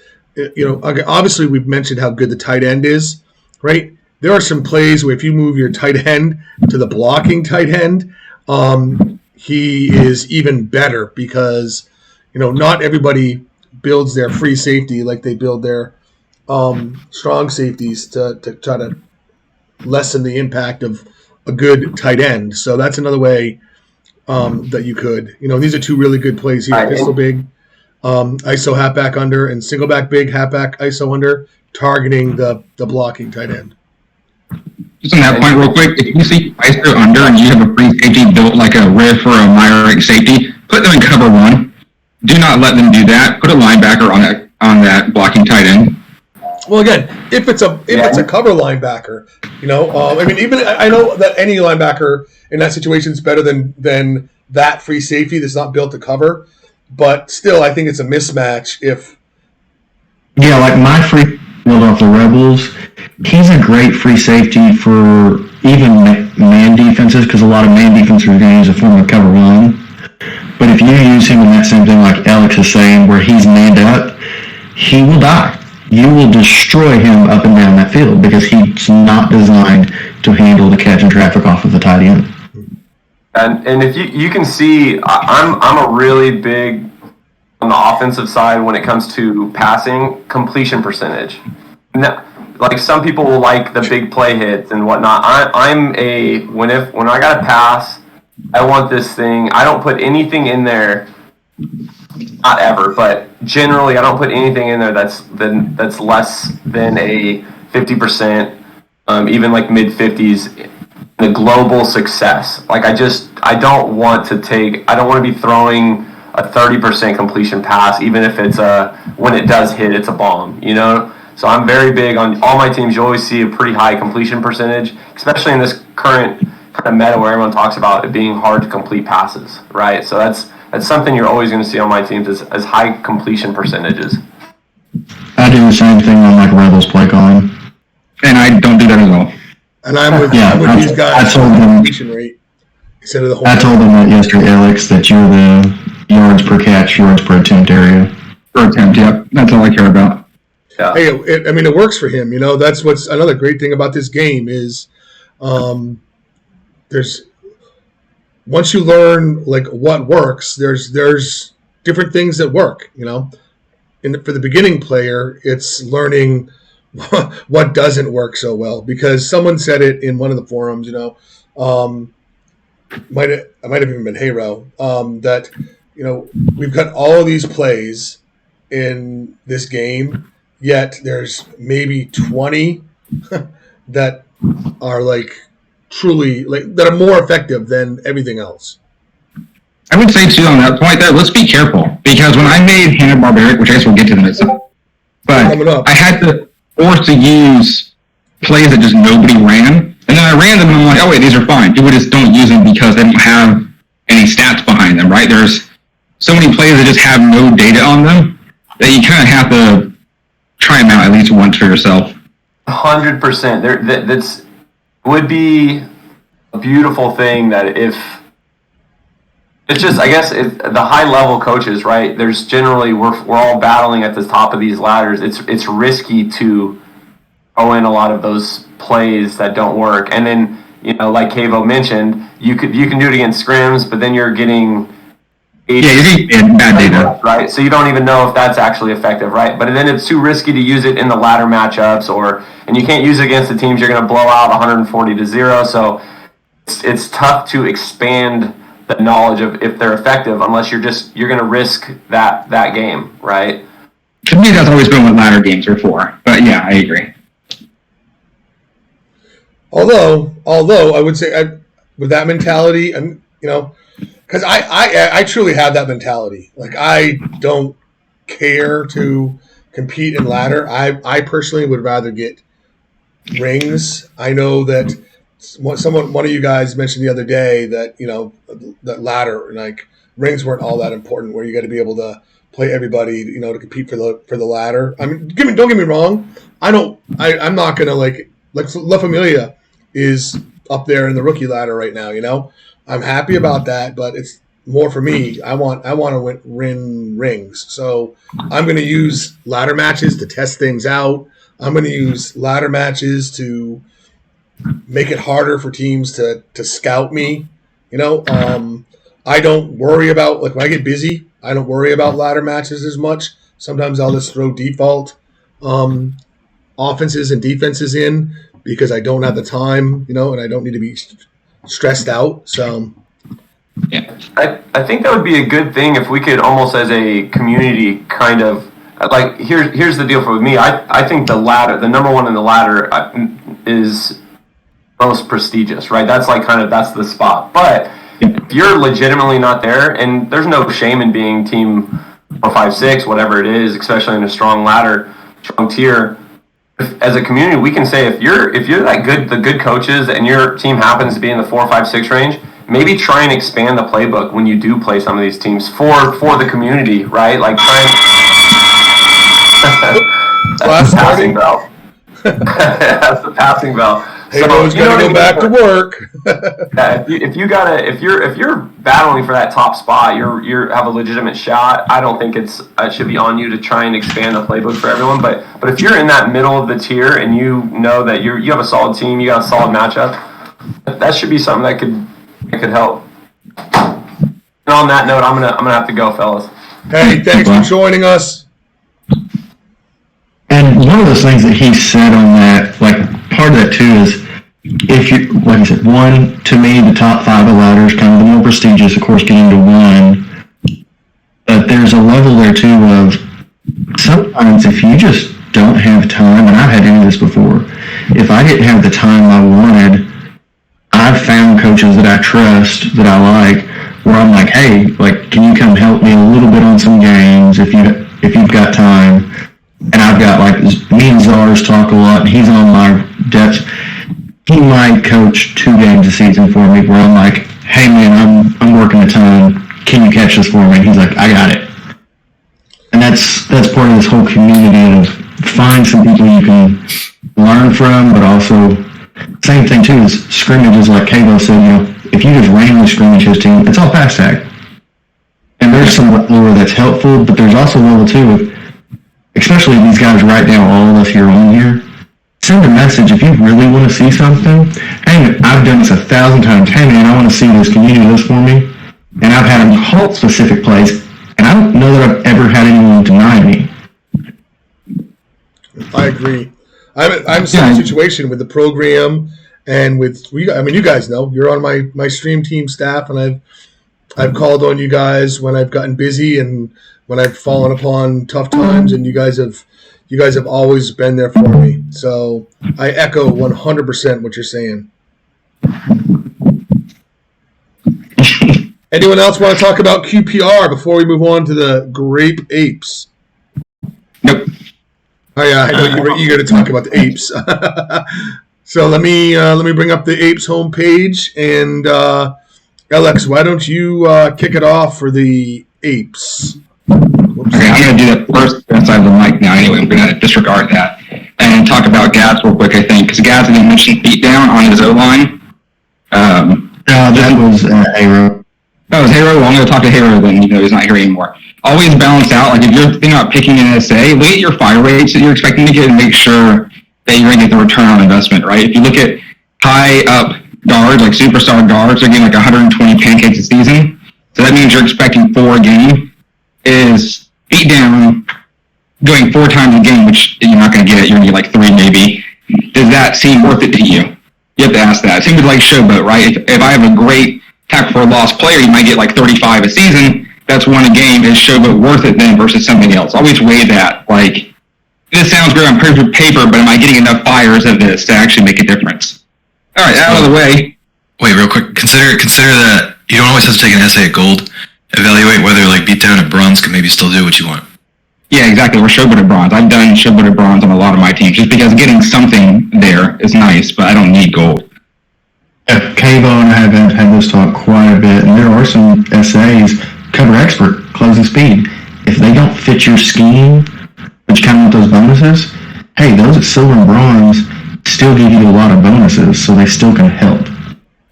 obviously we've mentioned how good the tight end is, right? There are some plays where if you move your tight end to the blocking tight end, he is even better because, not everybody builds their free safety like they build their strong safeties to try to lessen the impact of a good tight end. So that's another way that you could. These are 2 really good plays here. Pistol big, ISO halfback under, and single back big, halfback ISO under, targeting the blocking tight end. Just on that point real quick, if you see ISO under and you have a free safety built like a riff or a Myrick safety, put them in cover 1. Do not let them do that. Put a linebacker on that blocking tight end. Well, again, if it's a cover linebacker, I know that any linebacker in that situation is better than that free safety that's not built to cover, but still, I think it's a mismatch if. Yeah, like my free build off the Rebels, he's a great free safety for even man defenses because a lot of man defenses are going to use a form of cover 1. But if you use him in that same thing like Alex is saying, where he's manned up, he will die. you will destroy him up and down that field because he's not designed to handle the catch and traffic off of the tight end. And if you can see, I'm a really big on the offensive side when it comes to passing completion percentage. Now, like some people will like the big play hits and whatnot. When I got to pass, I want this thing. I don't put anything in there. Not ever, but generally, I don't put anything in there that's less than a 50%, even like mid 50s. The global success. Like I don't want to be throwing a 30% completion pass, even if it's when it does hit, it's a bomb, you know? So I'm very big on all my teams. You always see a pretty high completion percentage, especially in this current kind of meta where everyone talks about it being hard to complete passes, right? So that's something you're always going to see on my teams is high completion percentages. I do the same thing on like Rebels play calling. And I don't do that at all. And I'm with these guys. I told them, completion rate instead of the whole. I told them that yesterday, Alex, that you're the yards per catch, yards per attempt area. Per attempt, yep. That's all I care about. Yeah. Hey, it works for him. You know, that's what's another great thing about this game is, there's once you learn like what works, there's different things that work. You know, for the beginning player, it's learning what doesn't work so well because someone said it in one of the forums. You know, might have even been Hero that you know we've got all of these plays in this game. Yet there's maybe 20 that are like truly like that are more effective than everything else. I would say too on that point that let's be careful because when I made Hanna-Barbera, which I guess we'll get to myself, but I had to force to use plays that just nobody ran, and then I ran them and I'm like, oh wait, these are fine. People just don't use them because they don't have any stats behind them, right? There's so many plays that just have no data on them that you kind of have to try them out at least once for yourself. 100%. That's would be a beautiful thing that if it's just, I guess, the high level coaches, right? There's generally we're all battling at the top of these ladders. It's risky to throw in a lot of those plays that don't work, and then you know, like Kavo mentioned, you can do it against scrims, but then you're getting you're getting bad data, right? So you don't even know if that's actually effective, right? But then it's too risky to use it in the ladder matchups, and you can't use it against the teams you're going to blow out 140-0. So it's tough to expand the knowledge of if they're effective unless you're going to risk that game, right? To me, that's always been what ladder games are for. But yeah, I agree. Although I would say with that mentality, and you know. Because I truly have that mentality. Like, I don't care to compete in ladder. I personally would rather get rings. I know that one of you guys mentioned the other day that, you know, that ladder, like, rings weren't all that important where you got to be able to play everybody, you know, to compete for the ladder. I mean, don't get me wrong. I'm not going to, like La Familia is up there in the rookie ladder right now, you know? I'm happy about that, but it's more for me. I want to win rings. So I'm going to use ladder matches to test things out. I'm going to use ladder matches to make it harder for teams to scout me. You know, I don't worry about, like, when I get busy, I don't worry about ladder matches as much. Sometimes I'll just throw default offenses and defenses in because I don't have the time, you know, and I don't need to be stressed out. So yeah, I think that would be a good thing if we could almost as a community kind of like here's the deal for me. I think the number one in the ladder is most prestigious, right? That's like that's the spot. But if you're legitimately not there, and there's no shame in being team 4, 5, 6, whatever it is, especially in a strong ladder, strong tier. As a community, we can say if you're that good, the good coaches, and your team happens to be in the 4, 5, 6 range, maybe try and expand the playbook when you do play some of these teams for the community, right? Like try and that's the passing bell. That's the passing bell. Hey, Bo's got to go back to work. Yeah, if you're battling for that top spot, you have a legitimate shot. I don't think it should be on you to try and expand the playbook for everyone. But if you're in that middle of the tier and you know that you have a solid team, you got a solid matchup, that should be something that could help. And on that note, I'm gonna have to go, fellas. Hey, thanks for joining us. And one of those things that he said on that, like part of that too is, if you, like I said, one, to me, the top 5 ladders, kind of the more prestigious, of course, getting to 1. But there's a level there too of sometimes if you just don't have time, and I've had to do this before, if I didn't have the time I wanted, I've found coaches that I trust, that I like, where I'm like, hey, like, can you come help me a little bit on some games if you've got time? And I've got, like, me and Czars talk a lot, and he's on my depth. He might coach 2 games a season for me where I'm like, hey, man, I'm working a ton. Can you catch this for me? And he's like, I got it. And that's part of this whole community of find some people you can learn from, but also same thing, too, is scrimmages, like Kavo said, you know, if you just randomly scrimmage his team, it's all pass tag. And there's some level where that's helpful, but there's also level 2 of, especially these guys right now, all of us here on here, send a message if you really want to see something. Hey, I've done this 1,000 times. Hey, man, I want to see this. Can you do this for me? And I've had them halt specific plays, and I don't know that I've ever had anyone deny me. I agree. I'm in the same situation with the program and with you guys know you're on my stream team staff, and I've called on you guys when I've gotten busy and when I've fallen upon tough times, and you guys have always been there for me. So I echo 100% what you're saying. Anyone else want to talk about QPR before we move on to the Grape Apes? Nope. Oh yeah, I know you were eager to talk about the apes. So let me bring up the apes homepage, and Alex, why don't you kick it off for the apes? Whoops. Okay, I'm going to do that first inside the mic now anyway. I'm going to disregard that and talk about Gaz real quick, I think, because Gaz didn't mention beatdown on his O-line. That was Hero. That was Hero. Well, I'm going to talk to Hero then, he's not here anymore. Always balance out. Like, if you're thinking about picking an SA, look at your fire rates that you're expecting to get and make sure that you're going to get the return on investment, right? If you look at high-up guards, like superstar guards, they're getting like 120 pancakes a season. So that means you're expecting 4 a game. Is beat down going 4 times a game, which you're not going to get. You're going to get like 3 maybe. Does that seem worth it to you? You have to ask that. Same with like Showboat, right? If I have a great tackle for a loss player, you might get like 35 a season. That's 1 a game. Is Showboat worth it then versus something else? Always weigh that. Like, this sounds great on paper, but am I getting enough fires of this to actually make a difference? All right, out of the way. Wait, real quick. Consider that you don't always have to take an essay at gold. Evaluate whether like beatdown at bronze can maybe still do what you want. Yeah, exactly. Or Showboat at bronze. I've done Showboat at bronze on a lot of my teams just because getting something there is nice, but I don't need gold. Yeah, Kavo and I have had this talk quite a bit, and there are some SAs, cover expert, closing speed. If they don't fit your scheme, but you kind of want those bonuses, hey, those at silver and bronze still give you a lot of bonuses, so they still can help.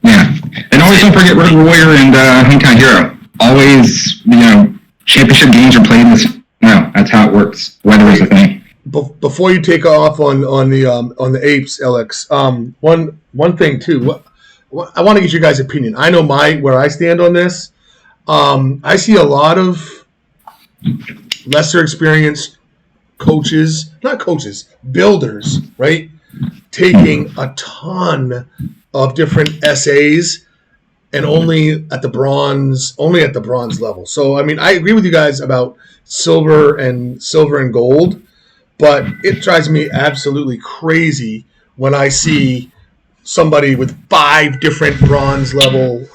Yeah. And always don't forget Red Warrior and Hankai Hero. Always, championship games are played in this. No, that's how it works. Weather is a thing. Before you take off on the apes, Alex, one thing too. I want to get your guys' opinion. I know where I stand on this. I see a lot of lesser experienced builders, right, taking a ton of different SAs and only at the bronze level. So I mean, I agree with you guys about silver and gold, but it drives me absolutely crazy when I see somebody with 5 different bronze level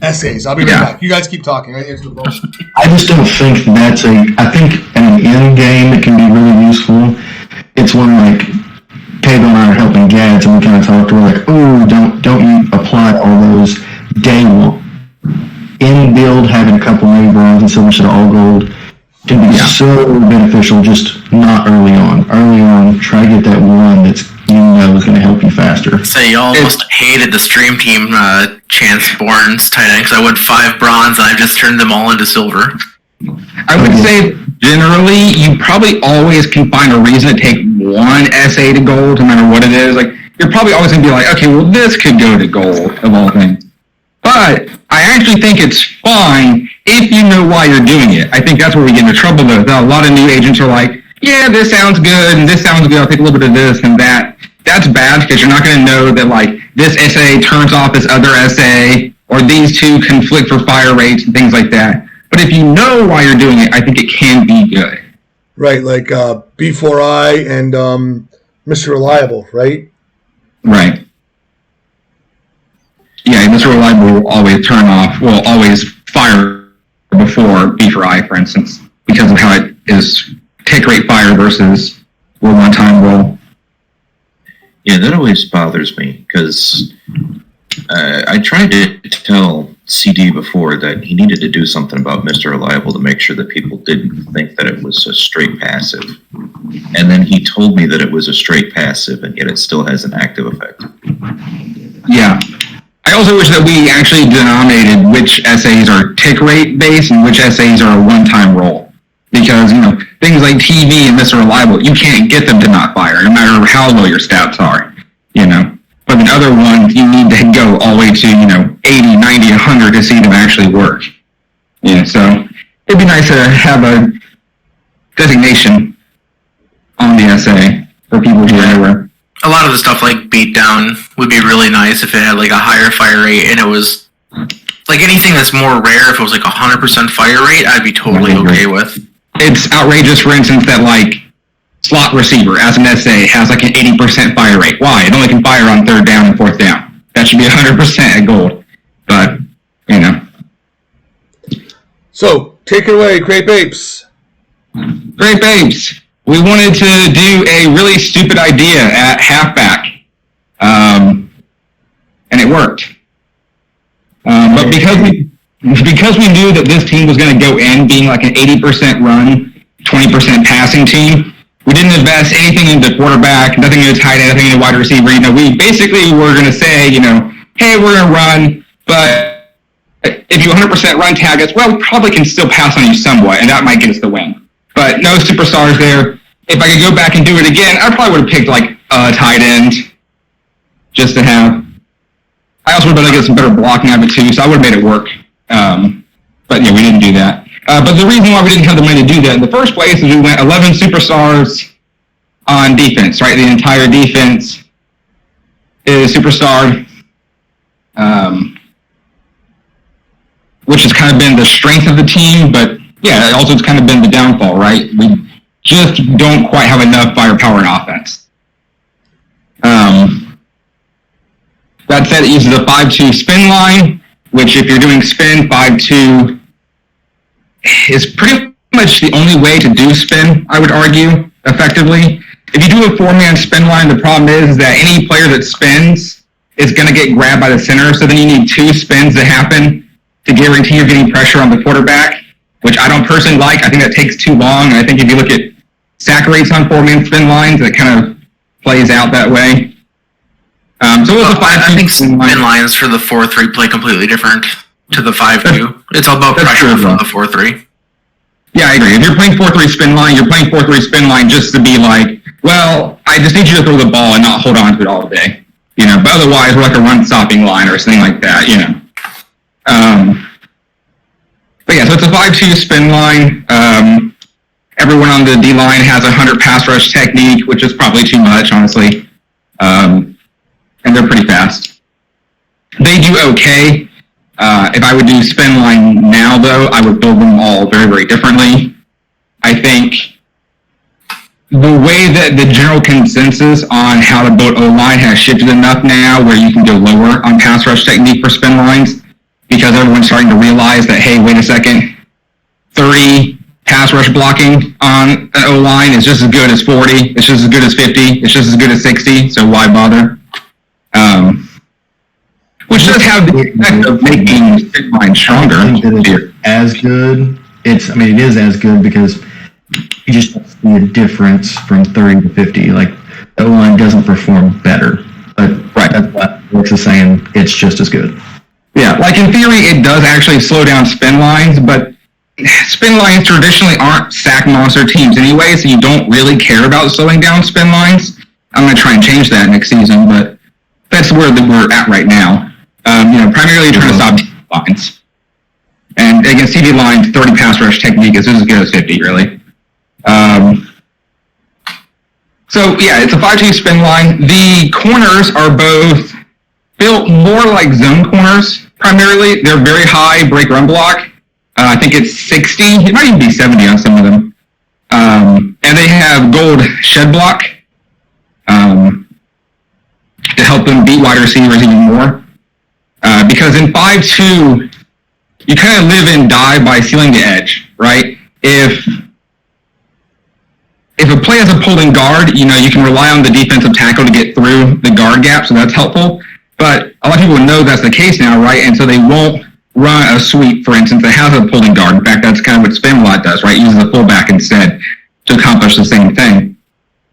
essays. I'll be right back. You guys keep talking. I just don't think that's I think in an end game it can be really useful. It's when like Cable and I are helping Gads and we kind of talk to her like, oh, don't you apply all those day one. In build, having a couple maybe bronze and silver instead of all gold can be so beneficial, just not early on. Early on, try to get that one that's you know is going to help you faster. So you almost hated the stream team Chance Bourne's tight end because I went 5 bronze and I just turned them all into silver. I would say generally you probably always can find a reason to take one SA to gold, no matter what it is. Like you're probably always gonna be like, okay, well this could go to gold of all things. But I actually think it's fine if you know why you're doing it. I think that's where we get into trouble though. A lot of new agents are like, yeah, this sounds good and this sounds good. I'll take a little bit of this and that. That's bad because you're not going to know that like this SA turns off this other SA or these two conflict for fire rates and things like that. But if you know why you're doing it, I think it can be good. Right, like B4I and Mr. Reliable, right? Right. Yeah, Mr. Reliable will always turn off, will always fire before B4I, for instance, because of how it is tick rate fire versus one-time roll. Yeah, that always bothers me because I tried to tell CD before that he needed to do something about Mr. Reliable to make sure that people didn't think that it was a straight passive. And then he told me that it was a straight passive, and yet it still has an active effect. Yeah. I also wish that we actually denominated which SAs are tick rate based and which SAs are a one-time roll. Because, you know, things like TV and Mr. Reliable, you can't get them to not fire, no matter how low your stats are, you know. But in other ones, you need to go all the way to, 80, 90, 100 to see them actually work. Yeah, so it'd be nice to have a designation on the SA for people who are nowhere. A lot of the stuff like Beatdown would be really nice if it had like a higher fire rate and it was like anything that's more rare. If it was like 100% fire rate, I'd be totally okay with. It's outrageous, for instance, that like slot receiver as an SA has like an 80% fire rate. Why? It only can fire on 3rd down and 4th down. That should be 100% at gold. But, So, take it away, Grape Apes. Great babes. We wanted to do a really stupid idea at halfback. And it worked. But because we knew that this team was going to go in being like an 80% run, 20% passing team, we didn't invest anything into quarterback, nothing into tight end, nothing into wide receiver. We basically were going to say, hey, we're going to run, but if you 100% run tag us, well, we probably can still pass on you somewhat, and that might get us the win. But no superstars there. If I could go back and do it again, I probably would have picked like a tight end just to have. I also would have been able to get some better blocking out of it too, so I would have made it work. But yeah, we didn't do that. But the reason why we didn't have the money to do that in the first place is we went 11 superstars on defense, right? The entire defense is superstar, which has kind of been the strength of the team, but yeah, also it's kind of been the downfall, right? We just don't quite have enough firepower in offense. That said, it uses a 5-2 spin line, which if you're doing spin, 5-2 is pretty much the only way to do spin, I would argue, effectively. If you do a 4-man spin line, the problem is that any player that spins is going to get grabbed by the center, so then you need 2 spins to happen to guarantee you're getting pressure on the quarterback, which I don't personally like. I think that takes too long. I think if you look at sack rates on 4-man spin lines, it kind of plays out that way. So it was a 5-2 I think spin line. lines for the 4-3 play completely different to the 5-2. It's all about pressure from the 4-3. Yeah, I agree. If you're playing 4-3 spin line, you're playing 4-3 spin line just to be like, well, I just need you to throw the ball and not hold on to it all day. But otherwise, we're like a run-stopping line or something like that, But yeah, so it's a 5-2 spin line. Everyone on the D-line has a 100 pass rush technique, which is probably too much, honestly. And they're pretty fast. They do okay. If I would do spin line now, though, I would build them all very, very differently. I think the way that the general consensus on how to build O-line has shifted enough now where you can go lower on pass rush technique for spin lines because everyone's starting to realize that, hey, wait a second, 30 pass rush blocking on an O-line is just as good as 40. It's just as good as 50. It's just as good as 60, so why bother? Which does have the effect of making spin line stronger. I think that it's as good. It is as good because you just see a difference from 30 to 50. Like the O-line doesn't perform better. But that's what Alex is saying. It's just as good. Yeah, like in theory, it does actually slow down spin lines, but spin lines traditionally aren't sack monster teams anyway, so you don't really care about slowing down spin lines. I'm going to try and change that next season, but that's where we're at right now. Primarily trying to stop lines. And against TV lines, 30 pass rush technique is as good as 50, really. So, yeah, it's a 5-2 spin line. The corners are both built more like zone corners, primarily. They're very high break-run block. I think it's 60. It might even be 70 on some of them. And they have gold shed block to help them beat wide receivers even more. Because in 5-2, you kind of live and die by sealing the edge, right? If a play has a pulling guard, you can rely on the defensive tackle to get through the guard gap, so that's helpful. But a lot of people know that's the case now, right? And so they won't run a sweep, for instance, that has a pulling guard. In fact, that's kind of what Spamlot does, right? It uses a fullback instead to accomplish the same thing.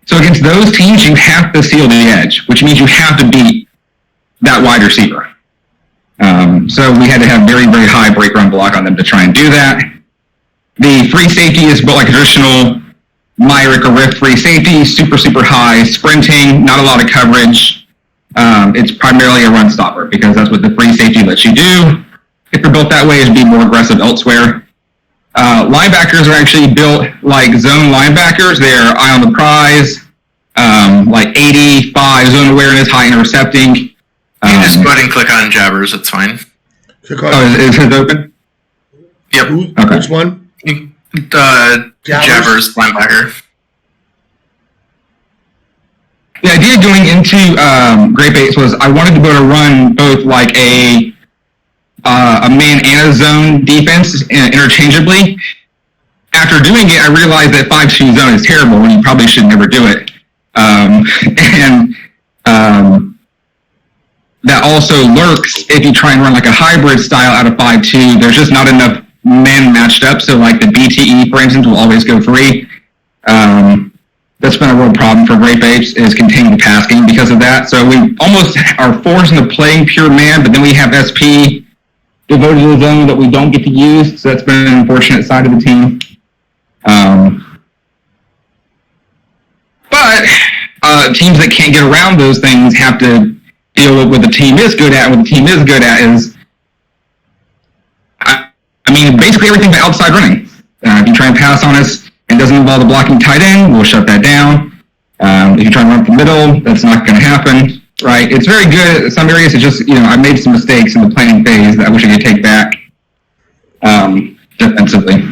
So against those teams, you have to seal the edge, which means you have to beat that wide receiver. So we had to have very, very high break run block on them to try and do that. The free safety is built like a traditional Myrick or Rift free safety, super, super high, sprinting, not a lot of coverage. It's primarily a run stopper because that's what the free safety lets you do. If they're built that way, it'd be more aggressive elsewhere. Linebackers are actually built like zone linebackers. They're eye on the prize, like 85 zone awareness, high intercepting. You can just go ahead and click on Jabbers. It's fine. Is it open? Yep. Okay. Which one? Jabbers linebacker. The idea going into Great Bates was I wanted to be able to run both like a man and a zone defense interchangeably. After doing it, I realized that 5-2 zone is terrible and you probably should never do it. That also lurks if you try and run like a hybrid style out of 5-2. There's just not enough men matched up. So like the BTE, for instance, will always go free. That's been a real problem for Great Apes is containing the pass game because of that. So we almost are forced into playing pure man, but then we have SP devoted to the zone that we don't get to use. So that's been an unfortunate side of the team. But teams that can't get around those things have to deal with what the team is good at. What the team is good at is, basically everything but outside running. If you try and pass on us and doesn't involve the blocking tight end, we'll shut that down. If you try and run up the middle, that's not going to happen, right? It's very good at some areas. It's just, I made some mistakes in the planning phase that I wish I could take back defensively.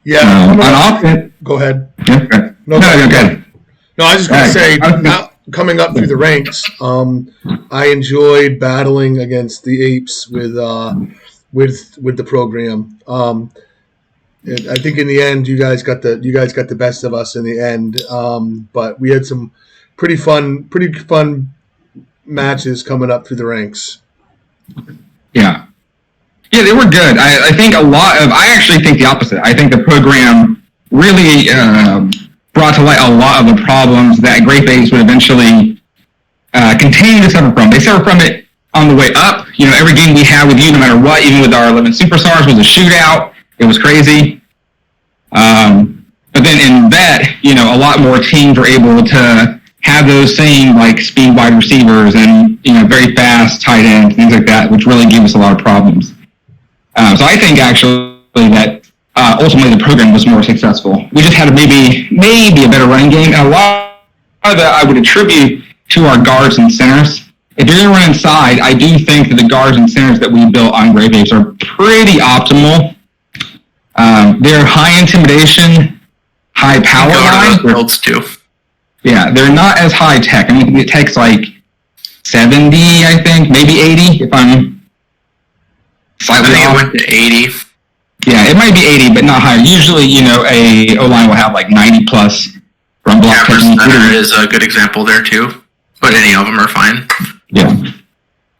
Yeah. On offense. Go ahead. Yeah, okay. No, go ahead. No, I was just going to say, now, coming up through the ranks, I enjoyed battling against the Apes with the program. I think in the end, you guys got the best of us in the end. But we had some pretty fun matches coming up through the ranks. Yeah, they were good. I think I actually think the opposite. I think the program really brought to light a lot of the problems that Great Bates would eventually continue to suffer from. They suffer from it on the way up. Every game we had with you, no matter what, even with our 11 superstars, was a shootout. It was crazy. But then in that, a lot more teams were able to have those same like speed wide receivers and very fast tight ends, things like that, which really gave us a lot of problems. So I think actually that ultimately the program was more successful. We just had maybe a better running game, and a lot of that I would attribute to our guards and centers. If you're going to run inside, I do think that the guards and centers that we built on Great Apes are pretty optimal. They're high intimidation, high power line. Builds too. Yeah, they're not as high tech. It takes like 70, I think, maybe 80 if I'm slightly off. I think it went to 80. Yeah, it might be 80, but not higher. Usually, a O-line will have like 90 plus run block technique. Center is a good example there too, but any of them are fine. Yeah.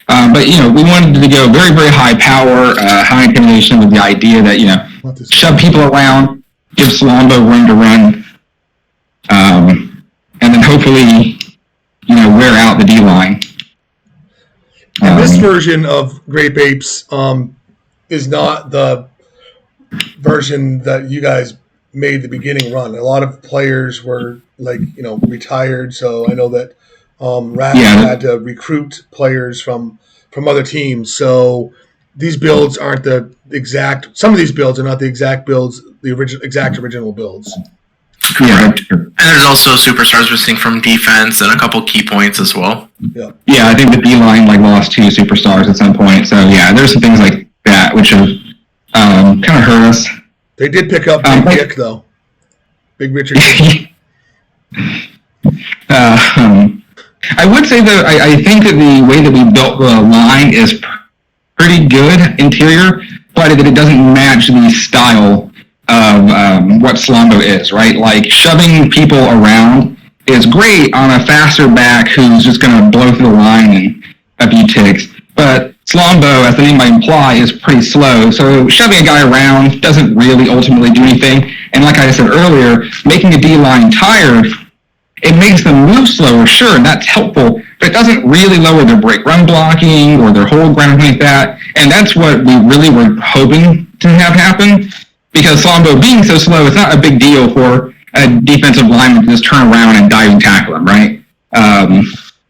But, we wanted to go very, very high power, high intimidation with the idea that, shove people around, give Salombo room to run, and then hopefully really, wear out the D line. And this version of Grape Apes is not the version that you guys made the beginning run. A lot of players were retired, so I know that Ravage had to recruit players from other teams. So these builds aren't the exact. Some of these builds are not the exact builds, the original builds. Correct. And there's also superstars missing from defense and a couple key points as well. Yeah. Yeah, I think the D line lost 2 superstars at some point. So yeah, there's some things like that which have kind of hurt us. They did pick up Big Dick though. Big Richard. I would say that I think that the way that we built the line is pretty good interior, but that it doesn't match the style of what Slombo is, right? Like shoving people around is great on a faster back who's just going to blow through the line in a few ticks, but Slombo, as the name might imply, is pretty slow, so shoving a guy around doesn't really ultimately do anything, and like I said earlier, making a D-line tired, it makes them move slower, sure, and that's helpful, but it doesn't really lower their break run blocking or their hold ground like that, and that's what we really were hoping to have happen, because Slombo being so slow, it's not a big deal for a defensive lineman to just turn around and dive and tackle him, right?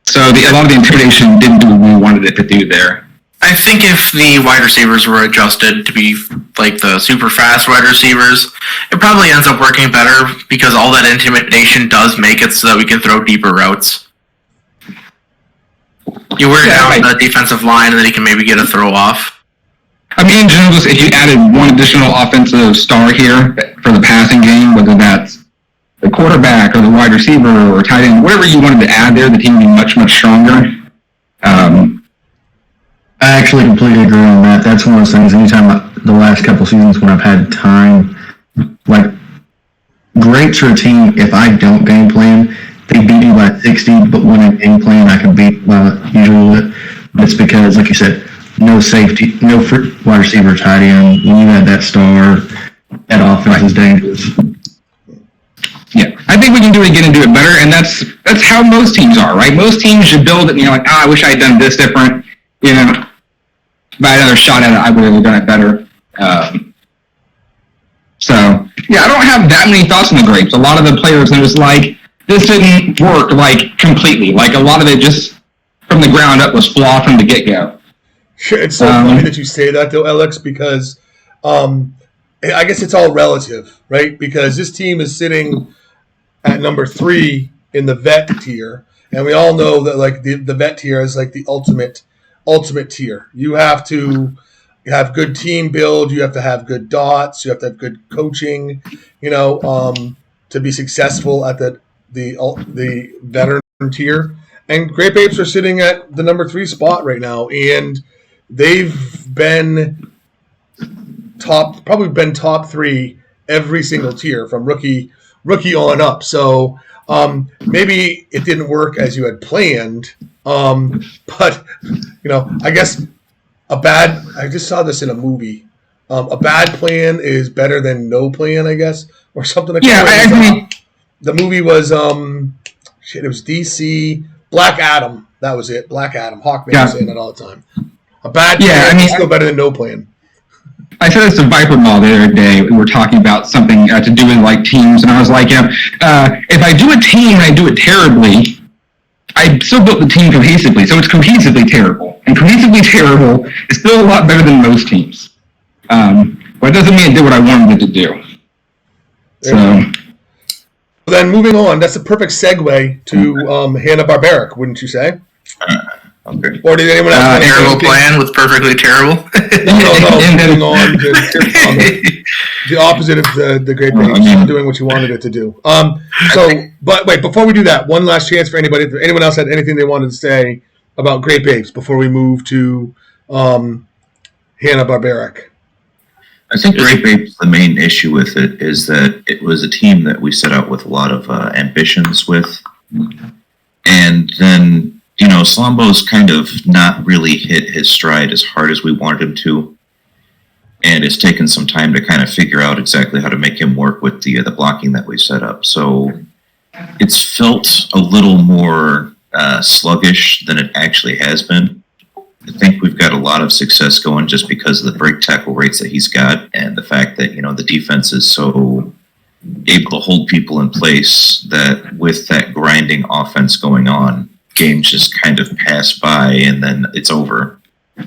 So a lot of the intimidation didn't do what we wanted it to do there. I think if the wide receivers were adjusted to be like the super fast wide receivers, it probably ends up working better because all that intimidation does make it so that we can throw deeper routes. You wear down the defensive line and then he can maybe get a throw off. I mean, in general, if you added one additional offensive star here for the passing game, whether that's the quarterback or the wide receiver or tight end, whatever you wanted to add there, the team would be much, much stronger. I actually completely agree on that. That's one of those things, anytime the last couple seasons when I've had time, greats are a team, if I don't game plan, they beat me by 60, but when I game plan, I can beat by usually. It's because, like you said, no safety, no wide receiver tight end. When you add that star, that offense is dangerous. Yeah, I think we can do it again and do it better, and that's how most teams are, right? Most teams, you build it and you're like, I wish I had done this different, If I had another shot at it, I would have done it better. So, yeah, I don't have that many thoughts on the Grapes. A lot of the players are just like, this didn't work, completely. A lot of it just, from the ground up, was flawed from the get-go. It's so funny that you say that, though, Alex, because I guess it's all relative, right? Because this team is sitting at number 3 in the vet tier, and we all know that, the vet tier is, the ultimate tier. You have to have good team build. You have to have good dots. You have to have good coaching. To be successful at the veteran tier. And Grape Apes are sitting at the number 3 spot right now, and they've been top 3 every single tier from rookie on up. So maybe it didn't work as you had planned. But I guess I just saw this in a movie. A bad plan is better than no plan, I guess, or something like that. Yeah, I agree. The movie was, it was DC, Black Adam. That was it, Black Adam. Hawkman was saying that all the time. A bad plan is still better than no plan. I said this to Viper Mall the other day. We were talking about something to do with teams, and I was like, if I do a team and I do it terribly, I still built the team cohesively, so it's cohesively terrible. And cohesively terrible is still a lot better than most teams. But it doesn't mean it did what I wanted it to do. So then moving on, that's a perfect segue to Hanna-Barbera, wouldn't you say? Okay. Or did anyone else terrible plan was perfectly terrible? No, moving on to the opposite of the Grape Apes, doing what you wanted it to do. But wait, before we do that, one last chance for anybody. If anyone else had anything they wanted to say about Grape Apes before we move to Hanna-Barbera. I think Grape Apes, the main issue with it is that it was a team that we set out with a lot of ambitions with. And then, Slombo's kind of not really hit his stride as hard as we wanted him to. And it's taken some time to kind of figure out exactly how to make him work with the blocking that we set up. So it's felt a little more sluggish than it actually has been. I think we've got a lot of success going just because of the break tackle rates that he's got and the fact that, the defense is so able to hold people in place that with that grinding offense going on, games just kind of pass by and then it's over. Well,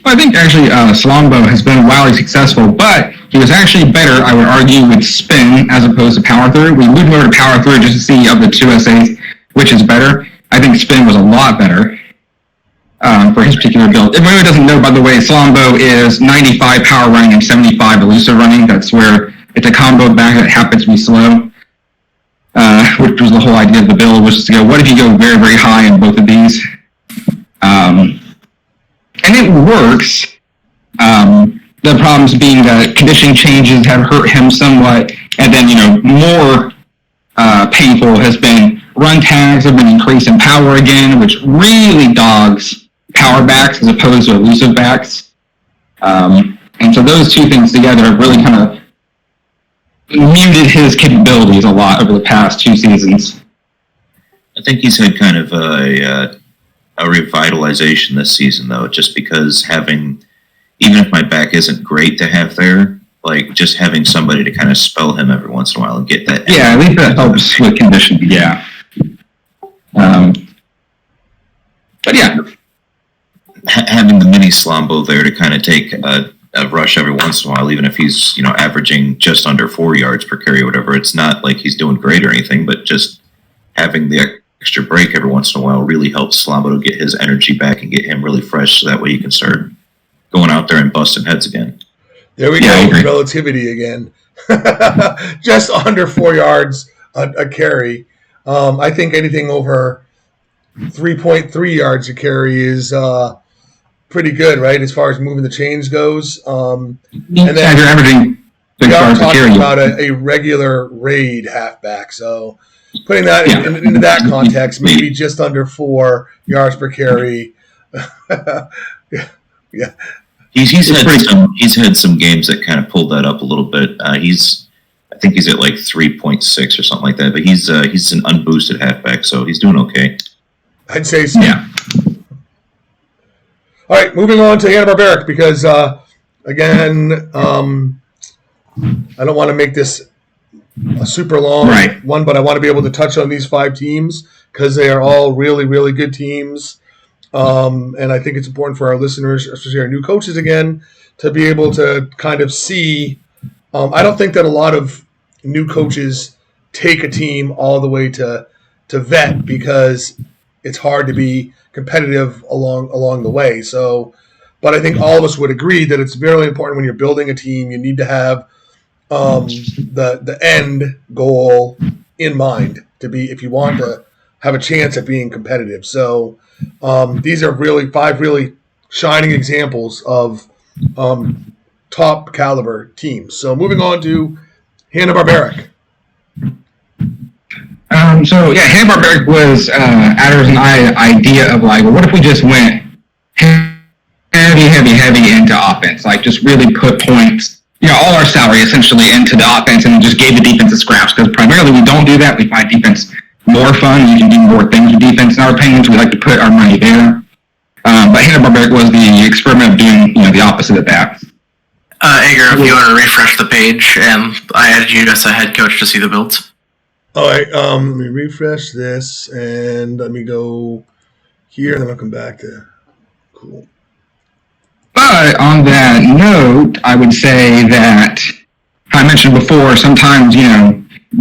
I think actually Salombo has been wildly successful, but he was actually better, I would argue, with spin as opposed to power through. We moved over to power through just to see of the two essays which is better. I think spin was a lot better for his particular build. If anyone doesn't know, by the way, Salombo is 95 power running and 75 elusive running. That's where it's a combo back that happens to be slow, which was the whole idea of the build, was just to go, what if you go very, very high in both of these? And it works. The problems being that conditioning changes have hurt him somewhat, and then, more painful has been run tags have been increased in power again, which really dogs power backs as opposed to elusive backs. And so those two things together have really kind of muted his capabilities a lot over the past 2 seasons. I think he's had kind of a revitalization this season, though, just because even if my back isn't great to have there, like just having somebody to kind of spell him every once in a while and get that. Yeah, at least that helps with conditioning. Yeah. But yeah. Having the mini Slombo there to kind of take a rush every once in a while, even if he's, averaging just under 4 yards per carry or whatever, it's not like he's doing great or anything, but just having the extra break every once in a while really helps Slombo to get his energy back and get him really fresh so that way he can start going out there and busting heads again. There we go, relativity again. Just under 4 yards a carry. I think anything over 3.3 yards a carry is pretty good, right, as far as moving the chains goes. And then you're averaging we are talking about a regular raid halfback, so putting that into that context, maybe just under 4 yards per carry. Yeah. He's had some games that kind of pulled that up a little bit. I think he's at like 3.6 or something like that. But he's an unboosted halfback, so he's doing okay. I'd say so. Yeah. All right, moving on to Hanna-Barbera because again, I don't want to make this a super long one, but I want to be able to touch on these 5 teams because they are all really, really good teams. And I think it's important for our listeners, especially our new coaches again, to be able to kind of see. I don't think that a lot of new coaches take a team all the way to vet because it's hard to be competitive along the way. So, but I think all of us would agree that it's very important when you're building a team, you need to have the end goal in mind to be, if you want to have a chance at being competitive. So these are really 5 really shining examples of top caliber teams. So moving on to Hanna-Barbera. Hanna-Barbera was Adder's and I idea of like, well, what if we just went heavy into offense, like just really put points, all our salary essentially into the offense and just gave the defense a scraps, because primarily we don't do that. We find defense more fun. You can do more things with defense in our opinions. We like to put our money there. But Hanna-Barbera was the experiment of doing, the opposite of that. Ager, if you want to refresh the page, and I added you as a head coach to see the builds. All right, let me refresh this, and let me go here, and then I'll come back to cool. But on that note, I would say that I mentioned before, sometimes,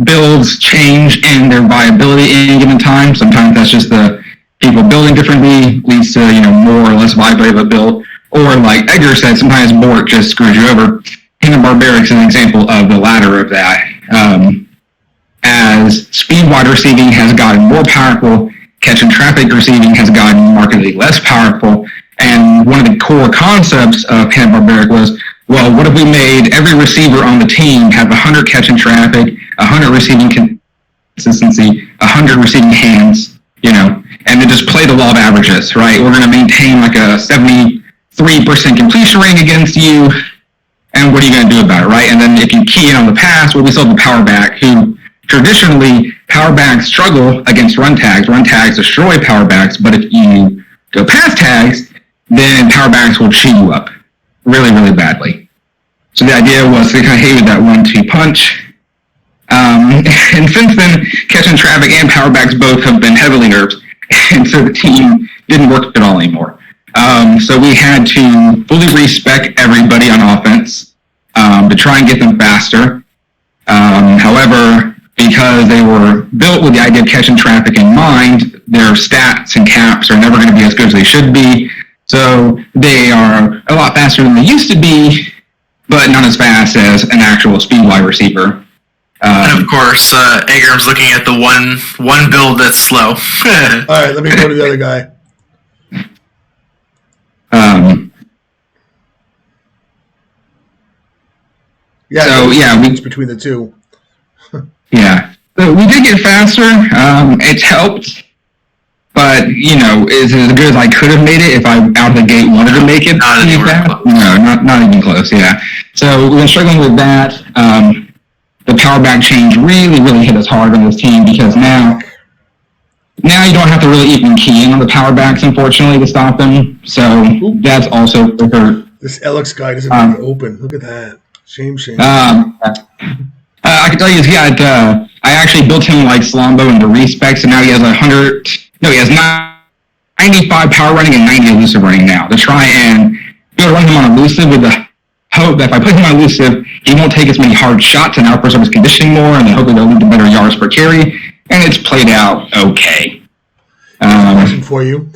builds change in their viability at any given time. Sometimes that's just the people building differently leads to, more or less viability of a build. Or like Edgar said, sometimes Bork just screws you over. Hanna-Barbera is an example of the latter of that. As speed wide receiving has gotten more powerful, catch and traffic receiving has gotten markedly less powerful. And one of the core concepts of Hanna-Barbera was, well, what if we made every receiver on the team have 100 catch and traffic, 100 receiving consistency, 100 receiving hands, and then just play the law of averages, right? We're going to maintain like a 73% completion rate against you, and what are you going to do about it, right? And then if you key in on the pass, well, we still have the power back, who traditionally power backs struggle against run tags. Run tags destroy power backs, but if you go past tags, then power backs will chew you up really, really badly. So the idea was they kind of hated that 1-2 punch. And since then, catching traffic and power backs both have been heavily nerfed, and so the team didn't work at all anymore. So we had to fully respec everybody on offense to try and get them faster. However, because they were built with the idea of catching traffic in mind, their stats and caps are never going to be as good as they should be. So they are a lot faster than they used to be, but not as fast as an actual speed wide receiver. And of course, Agram's looking at the one build that's slow. All right, let me go to the other guy. Yeah. So yeah, between the two. Yeah, so we did get faster. It's helped, but is it as good as I could have made it if I out of the gate wanted to make it? Not anywhere close. No, not even close. Yeah. So we've been struggling with that. The power back change really, really hit us hard on this team because now you don't have to really even key in on the power backs, unfortunately, to stop them. So that's also hurt. This Alex guy doesn't have to open. Look at that. Shame. I can tell you, I actually built him like Slombo into respec, so now he has 95 power running and 90 elusive running now to try and be able to run him on elusive with the hope that if I put him on elusive, he won't take as many hard shots and now preserve his conditioning more, and then hopefully they'll lead to better yards per carry, and it's played out okay. Question for you.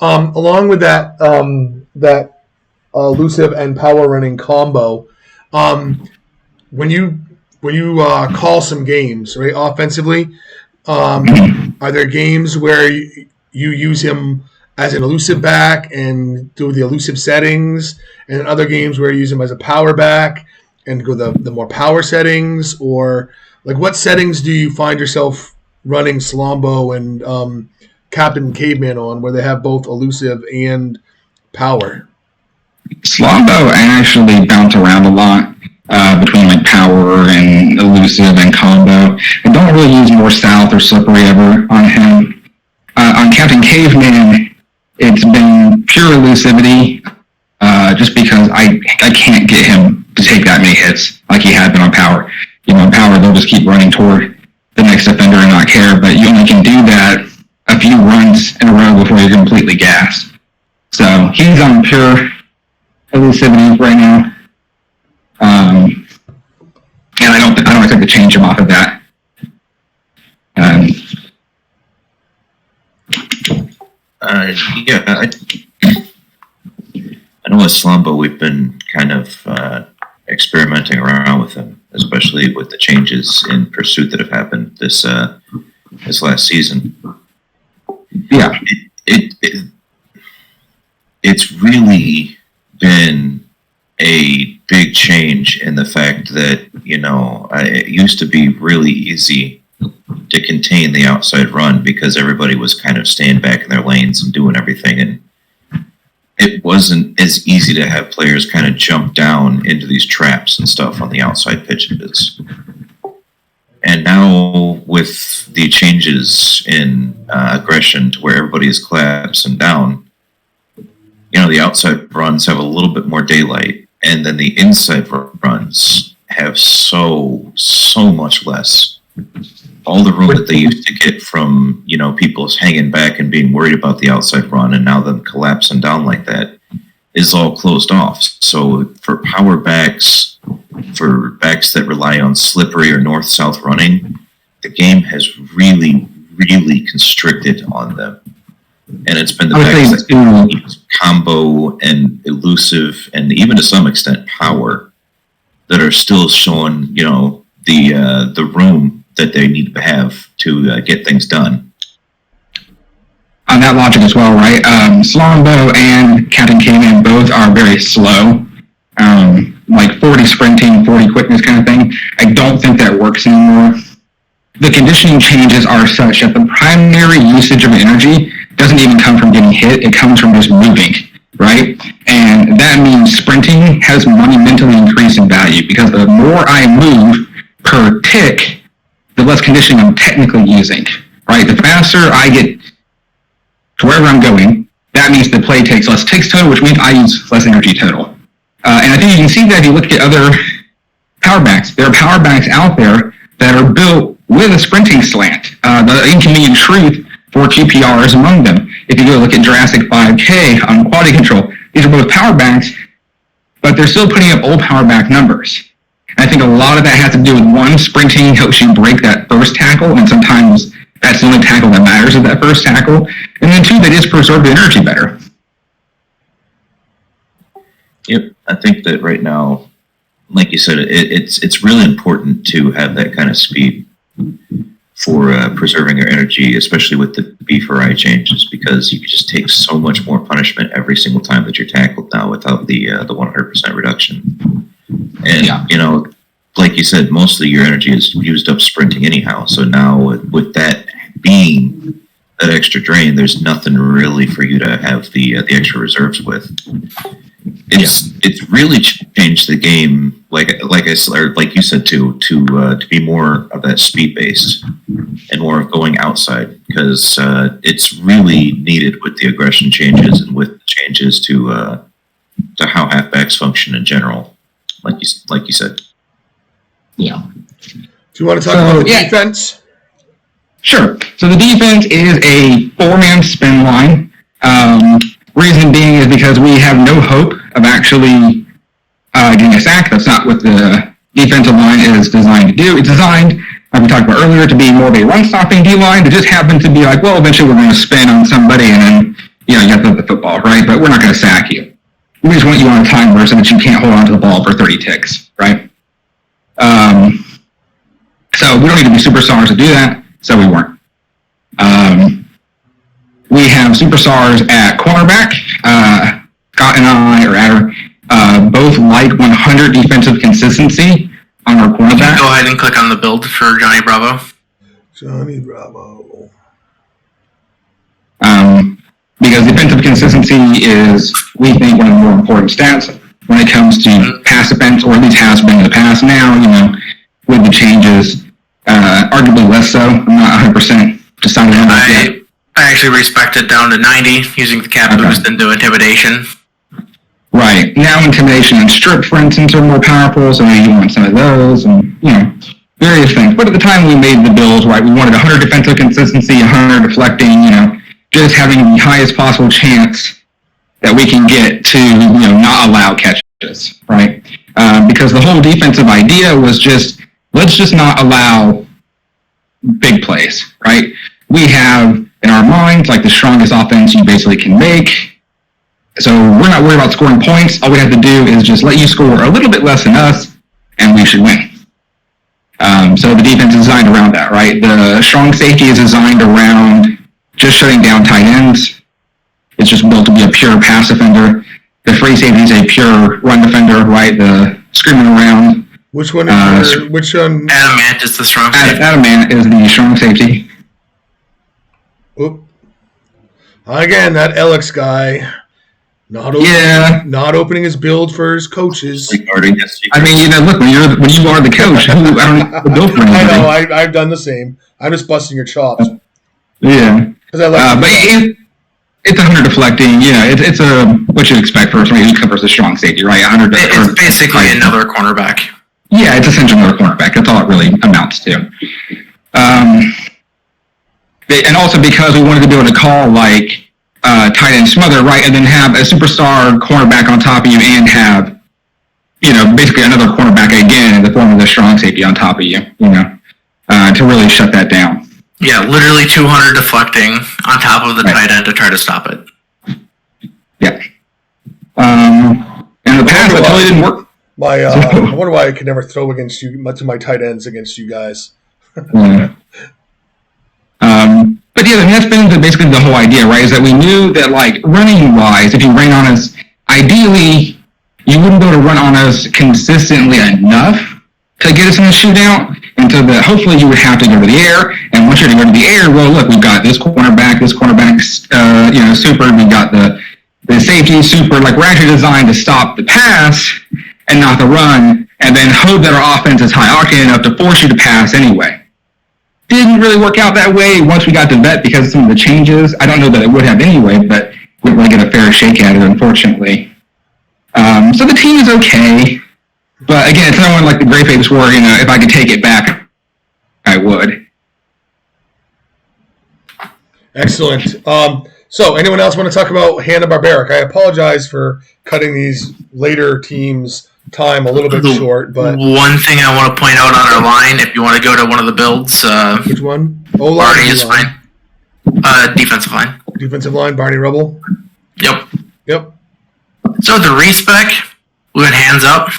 Along with that, elusive and power running combo, when you call some games, right, offensively, are there games where you use him as an elusive back and do the elusive settings, and other games where you use him as a power back and go the more power settings, or like what settings do you find yourself running Slombo and Captain Caveman on, where they have both elusive and power? Slombo actually bounce around a lot between like power and elusive and combo. I don't really use more south or slippery ever on him. On Captain Caveman, it's been pure elusivity, just because I can't get him to take that many hits like he had been on power. On power, they'll just keep running toward the next defender and not care, but you only can do that a few runs in a row before you're completely gassed. So he's on pure elusivity right now. And I don't expect to change him off of that. I know with Slumbo we've been kind of experimenting around with him, especially with the changes in pursuit that have happened this last season. Yeah, it's really been a big change in the fact that it used to be really easy to contain the outside run because everybody was kind of staying back in their lanes and doing everything, and it wasn't as easy to have players kind of jump down into these traps and stuff on the outside pitches. And now with the changes in aggression to where everybody is collapsing down, the outside runs have a little bit more daylight, and then the inside runs have so much less. All the room that they used to get from, people hanging back and being worried about the outside run, and now them collapsing down like that, is all closed off. So for power backs, for backs that rely on slippery or north-south running, the game has really, really constricted on them. And it's been the backs that use combo and elusive, and even to some extent power, that are still showing, the room that they need to have to get things done. On that logic as well, right? Slombo and Captain Caveman both are very slow, like 40 sprinting, 40 quickness kind of thing. I don't think that works anymore. The conditioning changes are such that the primary usage of energy doesn't even come from getting hit, it comes from just moving, right? And that means sprinting has monumentally increased in value because the more I move per tick, the less conditioning I'm technically using, right? The faster I get to wherever I'm going, that means the play takes less ticks total, which means I use less energy total. And I think you can see that if you look at other power backs. There are power backs out there that are built with a sprinting slant. The inconvenient truth for QPR is among them. If you go look at Jurassic 5K on quality control, these are both power backs, but they're still putting up old power back numbers. And I think a lot of that has to do with, one, sprinting helps you break that first tackle, and sometimes that's the only tackle that matters is that first tackle. And then two, they just preserve the energy better. Yep, I think that right now, like you said, it's really important to have that kind of speed for preserving your energy, especially with the B4I changes, because you can just take so much more punishment every single time that you're tackled now without the 100% reduction. And, you know, like you said, mostly your energy is used up sprinting anyhow. So now with that being that extra drain, there's nothing really for you to have the extra reserves with. It's really changed the game, like I said, or like you said to be more of that speed based and more of going outside, because it's really needed with the aggression changes and with the changes to how halfbacks function in general, like you said. Yeah. Do you want to talk about the defense? Sure. So the defense is a 4-man spin line. Reason being is because we have no hope of actually getting a sack. That's not what the defensive line is designed to do. It's designed, like we talked about earlier, to be more of a run-stopping D-line. It just happened to be like, well, eventually we're going to spin on somebody and then, you have to throw the football, right? But we're not going to sack you. We just want you on a timer so that you can't hold on to the ball for 30 ticks, right? So we don't need to be superstars to do that, so we weren't. We have superstars at cornerback. Scott and I, or Adder, both like 100 defensive consistency on our cornerback. Go ahead and click on the build for Johnny Bravo. Johnny Bravo. Because defensive consistency is, we think, one of the more important stats when it comes to pass defense, or at least has been in the past. Now, with the changes, arguably less so. I'm not 100% decided on that yet. I actually respect it down to 90, using the cap boost into intimidation. Right. Now intimidation and strip, for instance, are more powerful, so maybe you want some of those, and, various things. But at the time we made the bills, right, we wanted 100 defensive consistency, 100 deflecting, just having the highest possible chance that we can get to, not allow catches, right? Because the whole defensive idea was just, let's just not allow big plays, right? We have in our minds like the strongest offense you basically can make. So we're not worried about scoring points. All we have to do is just let you score a little bit less than us, and we should win. So the defense is designed around that, right? The strong safety is designed around just shutting down tight ends. It's just built to be a pure pass defender. The free safety is a pure run defender, right? The screaming around. Which one is which one? Adamant is the strong safety. Adamant is the strong safety. Oop. Again, that Alex guy, not opening his build for his coaches. Regarding this, I mean, look, when you are the coach, I don't build for anybody. I know, I've done the same. I'm just busting your chops. Yeah. Because I like. But it's 100 deflecting. It's a what you'd expect for somebody who covers a strong safety, right? 100. It's basically another cornerback. Yeah, it's essentially another cornerback. That's all it really amounts to. And also because we wanted to be able to call like tight end smother, right, and then have a superstar cornerback on top of you, and have basically another cornerback again in the form of the strong safety on top of you, to really shut that down. Yeah, literally 200 deflecting on top of the tight end to try to stop it. Yeah. In the past, that totally didn't work. I wonder why I could never throw against you, to my tight ends against you guys. Yeah. But yeah, that's been basically the whole idea, right? Is that we knew that, like, running wise, if you ran on us, ideally, you wouldn't be able to run on us consistently enough to get us in a shootout, and so that hopefully you would have to go to the air. And once you're to go to the air, well, look, we've got this cornerback's super. We got the safety super. Like, we're actually designed to stop the pass and not the run, and then hope that our offense is high octane enough to force you to pass anyway. didn't really work out that way once we got to vet because of some of the changes. I don't know that it would have anyway, but we didn't really get a fair shake at it, unfortunately. So the team is okay. But again, it's not one like the Great Apes were, if I could take it back, I would. Excellent. So, anyone else want to talk about Hanna-Barbaric? I apologize for cutting these later teams' time a little bit short, but one thing I want to point out on our line, if you want to go to one of the builds, which one? O-line, Barney is D-line? fine. Defensive line. Defensive line, Barney Rubble. Yep. Yep. So the respec, we went hands up.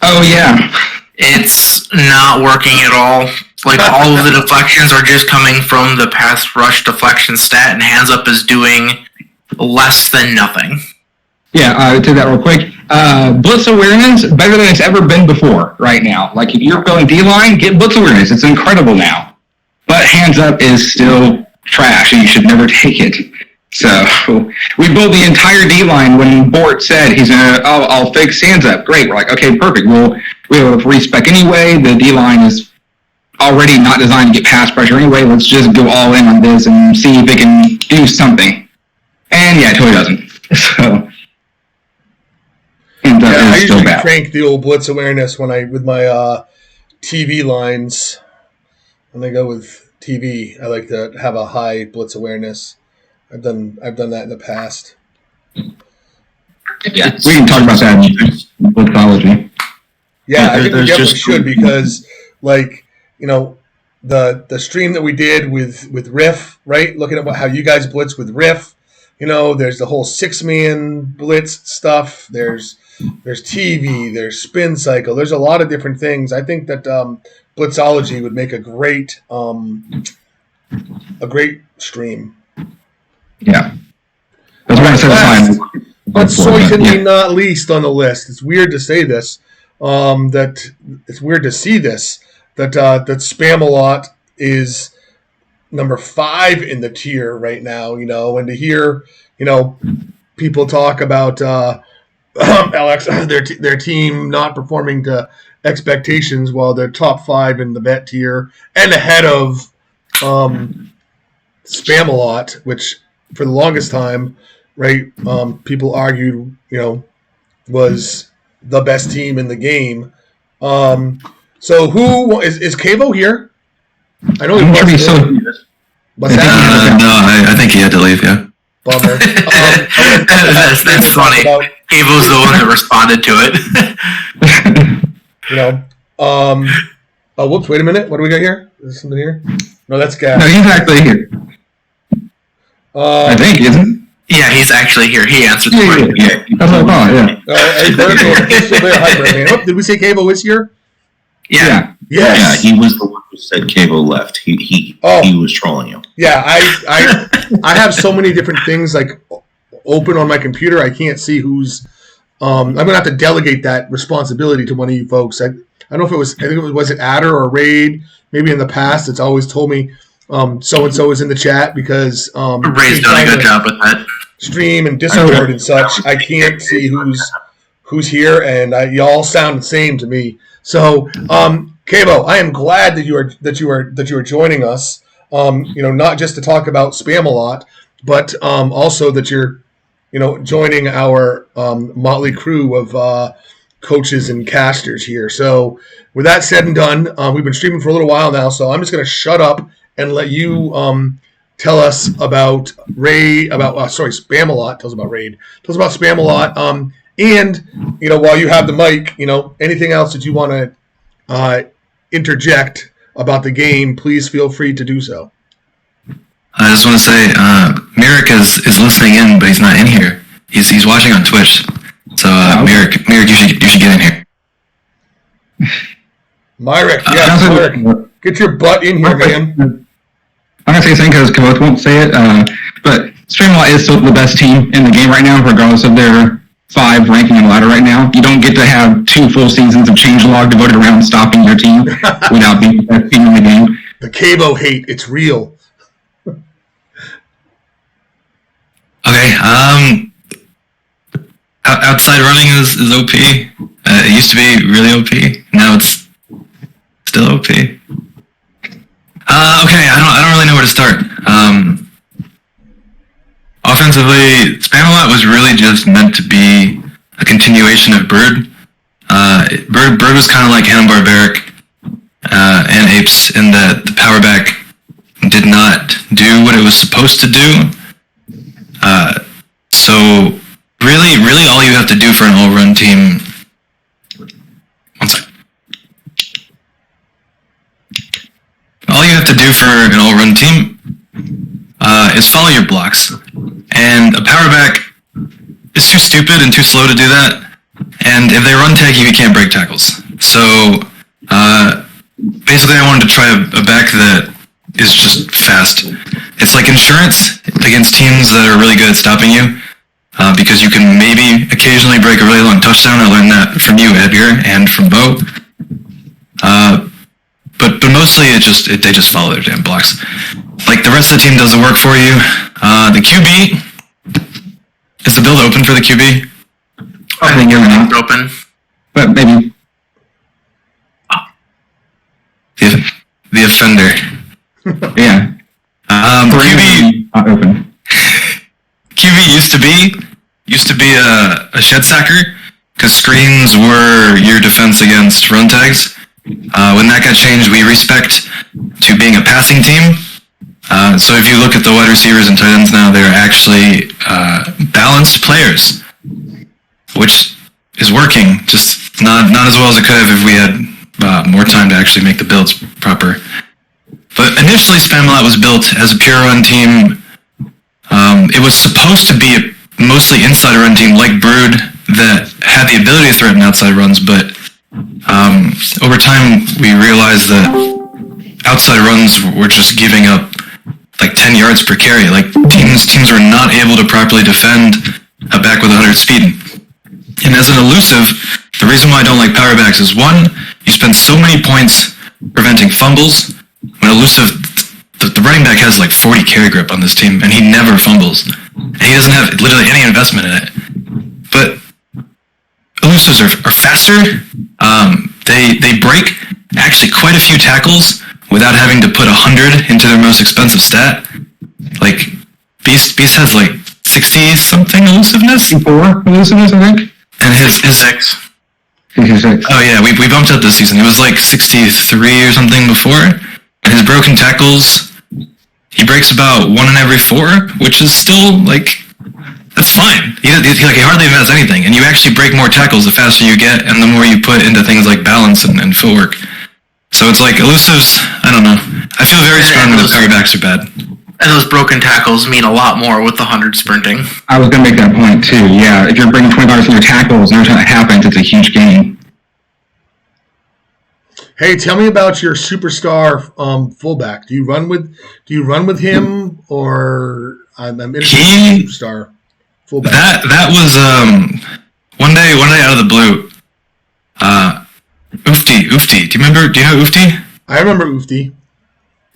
Oh, yeah. It's not working at all. Like, all of the deflections are just coming from the pass rush deflection stat, and hands up is doing less than nothing. Yeah, I'll take that real quick. Blitz awareness, better than it's ever been before right now. Like, if you're going D-line, get blitz awareness. It's incredible now. But hands up is still trash, and you should never take it. So, we built the entire D-line when Bort said he's going to, I'll fix hands up. Great. We're like, okay, perfect. Well, we have a respec anyway. The D-line is already not designed to get pass pressure anyway. Let's just go all in on this and see if it can do something. And yeah, it totally doesn't. So, and I it's still usually bad. crank the old blitz awareness with my TV lines. When I go with TV, I like to have a high blitz awareness. I've done that in the past. Yeah, we can talk about that in Blitzology. Yeah, I think we there's definitely just- should because, the stream that we did with Riff, right? Looking at how you guys blitz with Riff, there's the whole 6-man blitz stuff. There's TV, there's spin cycle. There's a lot of different things. I think that Blitzology would make a great stream. Yeah. That's what I said Last, time. but certainly not least on the list. It's weird to say this. That it's weird to see this. That Spam-A-Lot is number 5 in the tier right now. And to hear people talk about Alex their team not performing to expectations while they're top 5 in the bet tier and ahead of Spam-A-Lot, which for the longest time, right, people argued, was the best team in the game. So who is Cavo here? I know he I'm sure he's was. so. What's that? No, I think he had to leave. Yeah. Bummer. That's funny. About, Cavo's the one that responded to it. Oh, whoops! Wait a minute. What do we got here? Is there something here? No, that's No, Gas. he's actually here. I think, isn't Yeah, he's actually here. He answered he? the Yeah, question. yeah. That's what I thought, yeah. Hey, Virgil, he's still there. Hi, Birdman. Oh, did we say Cavo is here? Yeah. Yes. Yeah, he was the one who said Cable left. He was trolling you. Yeah, I have so many different things like open on my computer. I can't see who's. I'm gonna have to delegate that responsibility to one of you folks. I don't know if it was. I think it was it Adder or Raid. Maybe in the past, it's always told me so and so is in the chat because Ray's done a good job with that. stream and Discord and such. I can't see who's here, and y'all sound the same to me. So, Cavo, I am glad that you are joining us. Not just to talk about Spam-A-Lot, but also that you're, joining our motley crew of coaches and casters here. So, with that said and done, we've been streaming for a little while now, so I'm just going to shut up and let you tell us about Spam-A-Lot. Tell us about Raid. Tell us about Spam-A-Lot. And while you have the mic, anything else that you want to interject about the game, please feel free to do so. I just want to say, Merrick is listening in, but he's not in here. He's watching on Twitch. So, Merrick, you should get in here. Myrick, yeah, Myrick, get your butt in here, man. I'm going to say something because Kavoth won't say it, but Spam-A-Lot is still the best team in the game right now, regardless of their 5 ranking and ladder right now. You don't get to have 2 full seasons of changelog devoted around stopping your team without being the best team in the game. The Cavo hate, it's real. Okay. Outside running is OP. It used to be really OP. Now it's still OP. don't really know where to start. Offensively, Spamalot was really just meant to be a continuation of Bird. Bird was kind of like Hanna-Barbaric and Apes in that the power back did not do what it was supposed to do. So really all you have to do for an all-run team... One sec. All you have to do for an all-run team is follow your blocks. And a power back is too stupid and too slow to do that. And if they run tag you can't break tackles. So basically I wanted to try a back that is just fast. It's like insurance against teams that are really good at stopping you. Because you can maybe occasionally break a really long touchdown. I learned that from you, Edgar, and from Bo. But mostly they just follow their damn blocks. Like the rest of the team does the work for you. The QB, is the build open for the QB? I think everything's open. But maybe. The offender. Yeah. QB open. QB used to be a shed sacker because screens were your defense against run tags. When that got changed, we respect to being a passing team. So if you look at the wide receivers and tight ends now, they're actually balanced players, which is working, just not as well as it could have if we had more time to actually make the builds proper. But initially, Spamalot was built as a pure run team. It was supposed to be a mostly inside run team like Brood that had the ability to threaten outside runs, but over time we realized that outside runs were just giving up like 10 yards per carry. Like teams were not able to properly defend a back with 100 speed. And as an elusive, the reason why I don't like power backs is one, you spend so many points preventing fumbles. When elusive, the running back has like 40 carry grip on this team, and he never fumbles. And he doesn't have literally any investment in it. But elusives are faster. They break actually quite a few tackles without having to put 100 into their most expensive stat. Like Beast has like 60 something elusiveness. 4 elusiveness, I think. And his 6. 66. Oh yeah, we bumped up this season. It was like 63 or something before. And his broken tackles, he breaks about 1 in every 4, which is still like, that's fine. He hardly even has anything. And you actually break more tackles the faster you get and the more you put into things like balance and footwork. So it's like elusives, I don't know. I feel very strongly that power backs are bad. And those broken tackles mean a lot more with the 100 sprinting. I was going to make that point too. Yeah, if you're bringing 25% of your tackles and every time that happens, it's a huge gain. Hey, tell me about your superstar fullback. Do you run with him, or I'm interested in superstar fullback? That was one day out of the blue. Ufti. Do you know Ufti? I remember Ufti.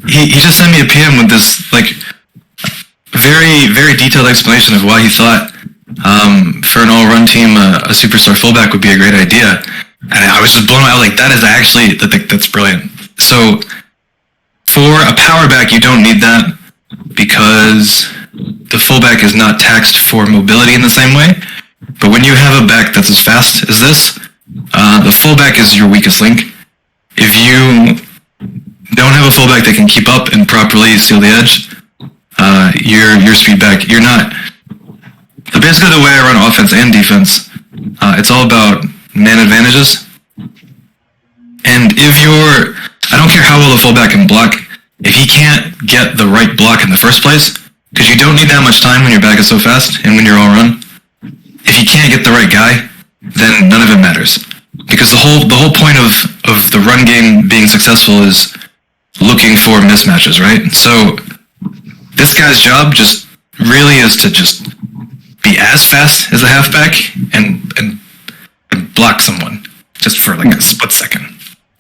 He just sent me a PM with this like very, very detailed explanation of why he thought for an all-run team a superstar fullback would be a great idea. And I was just blown away. I was like, that is actually, that's brilliant. So for a power back, you don't need that because the fullback is not taxed for mobility in the same way. But when you have a back that's as fast as this, the fullback is your weakest link. If you don't have a fullback that can keep up and properly seal the edge, your speed back, you're not. Basically the way I run offense and defense, it's all about man advantages. And I don't care how well the fullback can block, if he can't get the right block in the first place, because you don't need that much time when your back is so fast and when you're all run, if you can't get the right guy, then none of it matters. Because the whole point of the run game being successful is looking for mismatches, right? So this guy's job just really is to just be as fast as a halfback and block someone just for like a split second.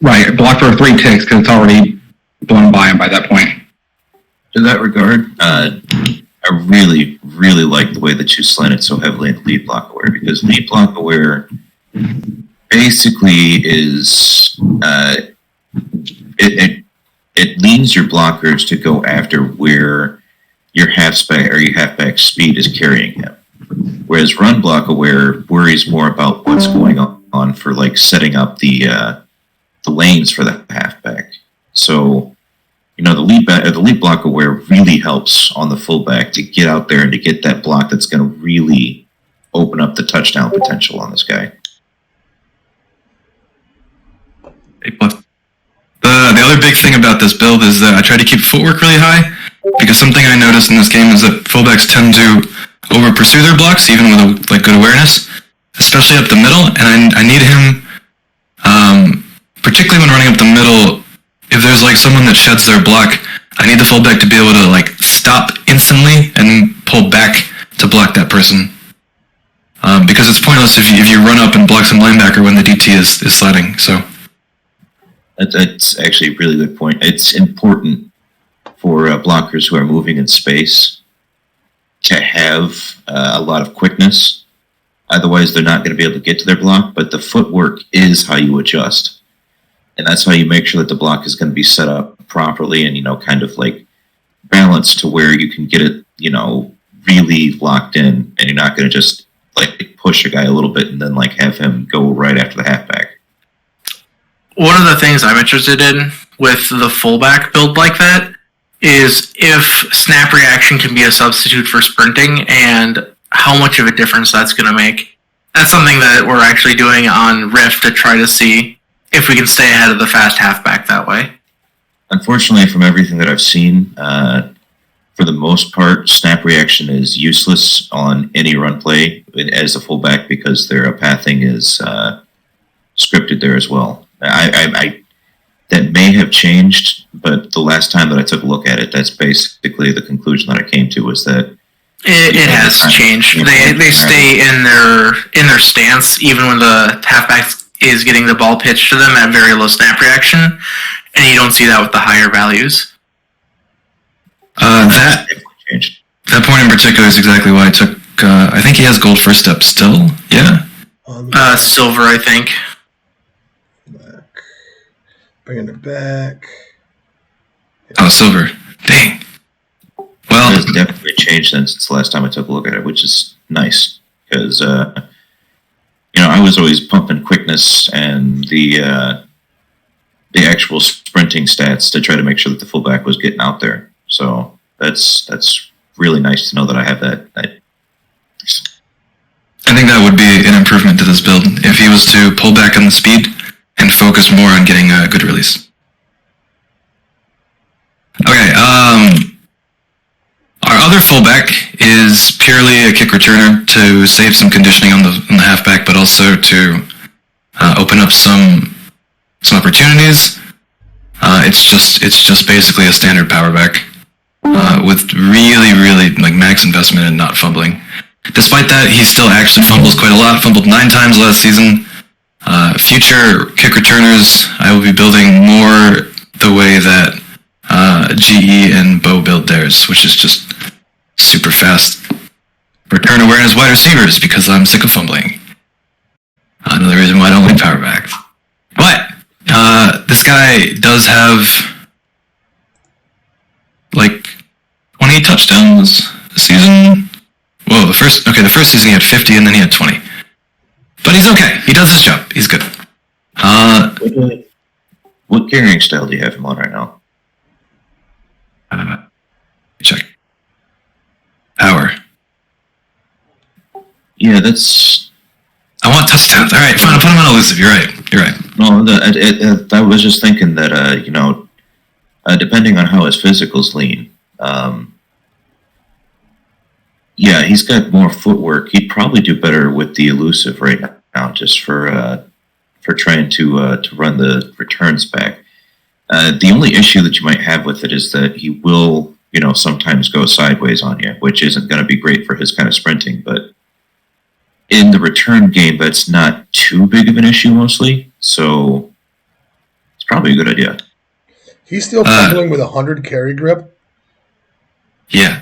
Right, block for 3 ticks because it's already blown by him by that point. In that regard, I really, really like the way that you slanted so heavily into lead block aware, because lead block aware basically is it leans your blockers to go after where your halfback or your halfback speed is carrying him. Whereas run block aware worries more about what's going on for like setting up the lanes for the halfback. So, the lead block aware really helps on the fullback to get out there and to get that block that's going to really open up the touchdown potential on this guy. The other big thing about this build is that I try to keep footwork really high, because something I noticed in this game is that fullbacks tend to over pursue their blocks, even with good awareness, especially up the middle. And I need him, particularly when running up the middle. If there's someone that sheds their block, I need the fullback to be able to stop instantly and pull back to block that person. Because it's pointless if you run up and block some linebacker when the DT is sliding. So. That's actually a really good point. It's important for blockers who are moving in space to have a lot of quickness. Otherwise, they're not going to be able to get to their block, but the footwork is how you adjust. And that's how you make sure that the block is going to be set up properly and, kind of balanced to where you can get it, really locked in, and you're not going to just push a guy a little bit and then have him go right after the halfback. One of the things I'm interested in with the fullback build like that is if snap reaction can be a substitute for sprinting and how much of a difference that's going to make. That's something that we're actually doing on Rift to try to see if we can stay ahead of the fast halfback that way. Unfortunately, from everything that I've seen, for the most part, snap reaction is useless on any run play as a fullback because their pathing is scripted there as well. I that may have changed, but the last time that I took a look at it, that's basically the conclusion that I came to was that it has changed. They stay in their stance even when the halfback is getting the ball pitched to them at very low snap reaction, and you don't see that with the higher values. That point in particular is exactly why I took. I think he has gold first step still. Yeah. Silver, I think. Bringing it back. Oh, silver. Dang. Well, it's definitely changed since the last time I took a look at it, which is nice because I was always pumping quickness and the actual sprinting stats to try to make sure that the fullback was getting out there. So that's really nice to know that I have that. I think that would be an improvement to this build if he was to pull back on the speed and focus more on getting a good release. Okay, our other fullback is purely a kick returner to save some conditioning on the halfback, but also to open up some opportunities. It's just basically a standard power back with really max investment and not fumbling. Despite that, he still actually fumbles quite a lot. Fumbled 9 times last season. Future kick returners, I will be building more the way that GE and Bo build theirs, which is just super fast return awareness wide receivers because I'm sick of fumbling. Another reason why I don't like power backs. But this guy does have 20 touchdowns a season. Whoa, the first season he had 50 and then he had 20. But he's okay. He does his job. He's good. What carrying style do you have him on right now? Check. Power. Yeah, that's... I want touchdowns. All right, fine. I'll put him on elusive. You're right. No, I was just thinking that, depending on how his physicals lean, yeah, he's got more footwork. He'd probably do better with the elusive right now, just for trying to run the returns back. The only issue that you might have with it is that he will, sometimes go sideways on you, which isn't going to be great for his kind of sprinting. But in the return game, that's not too big of an issue mostly. So it's probably a good idea. He's still fumbling with 100 carry grip. Yeah.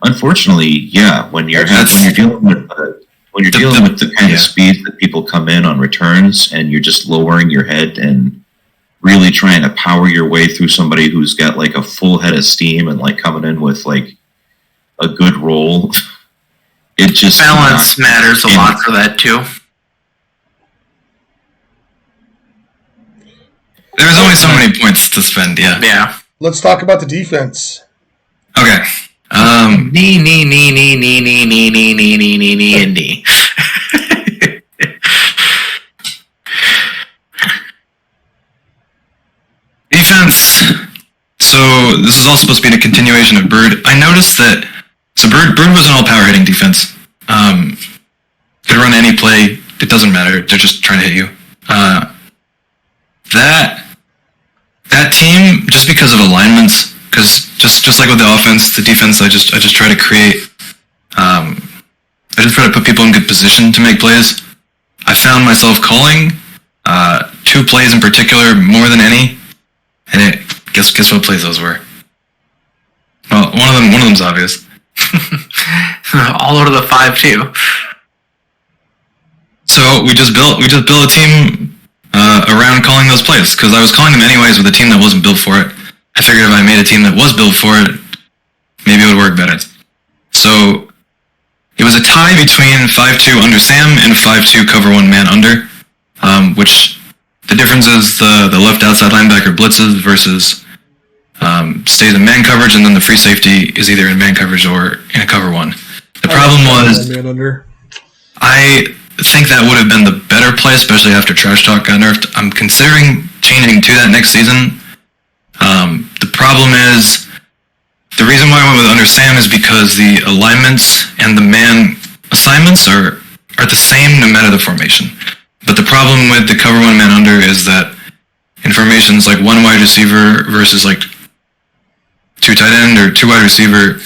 Unfortunately, yeah. When you're dealing with the kind of speed that people come in on returns, and you're just lowering your head and really trying to power your way through somebody who's got like a full head of steam and like coming in with like a good roll. It just Balance matters a lot for that too. There's only so many points to spend. Yeah. Yeah. Let's talk about the defense. Okay. Knee, and knee. Defense. So this is all supposed to be a continuation of Bird. I noticed that. So Bird was an all-power hitting defense. Could run any play. It doesn't matter. They're just trying to hit you. That team, just because of alignments, because just like with the offense, the defense, I just try to create. I just try to put people in good position to make plays. I found myself calling 2 plays in particular more than any, and guess what plays those were. Well, one of them's obvious. All over the 5-2. So we just built a team around calling those plays, because I was calling them anyways with a team that wasn't built for it. I figured if I made a team that was built for it, maybe it would work better. So it was a tie between 5-2 under Sam and 5-2 cover 1 man under, which the difference is the left outside linebacker blitzes versus stays in man coverage, and then the free safety is either in man coverage or in a cover 1. The problem was, I think that would have been the better play, especially after Trash Talk got nerfed. I'm considering changing to that next season. The problem is, the reason why I went with under Sam is because the alignments and the man assignments are the same no matter the formation. But the problem with the cover 1 man under is that in formations like 1 wide receiver versus like 2 tight end or 2 wide receiver,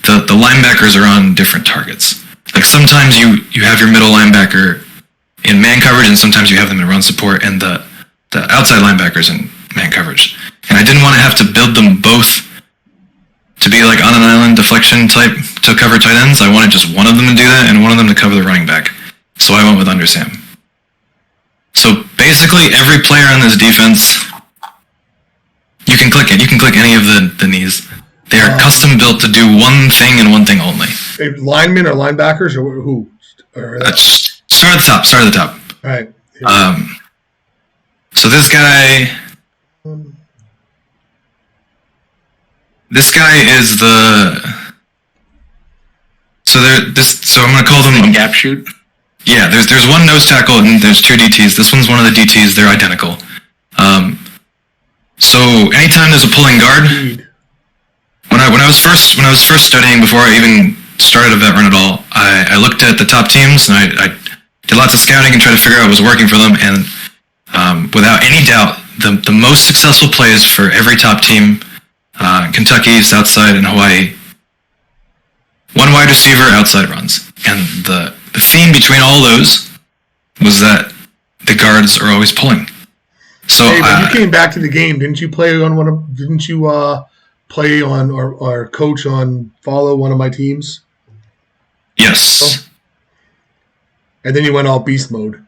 the linebackers are on different targets. Like sometimes you have your middle linebacker in man coverage, and sometimes you have them in run support, and the outside linebackers in man coverage. And I didn't want to have to build them both to be like on an island deflection type to cover tight ends. I wanted just one of them to do that and one of them to cover the running back. So I went with under Sam. So basically every player on this defense, you can click it. You can click any of the knees. They are custom built to do one thing and one thing only. Linemen or linebackers or who? Start at the top. Start at the top. All right. So this guy is the. So I'm gonna call them gap shoot. Yeah, there's one nose tackle and there's 2 DTs. This one's one of the DTs. They're identical. So anytime there's a pulling guard, when I was first studying, before I even started a vet run at all, I looked at the top teams and I did lots of scouting and tried to figure out what was working for them. And without any doubt, the most successful plays for every top team, Kentucky, Southside, and Hawaii, 1 wide receiver, outside runs. And the theme between all those was that the guards are always pulling. So hey, when you came back to the game, didn't you play on or coach on follow one of my teams? Yes. And then you went all beast mode.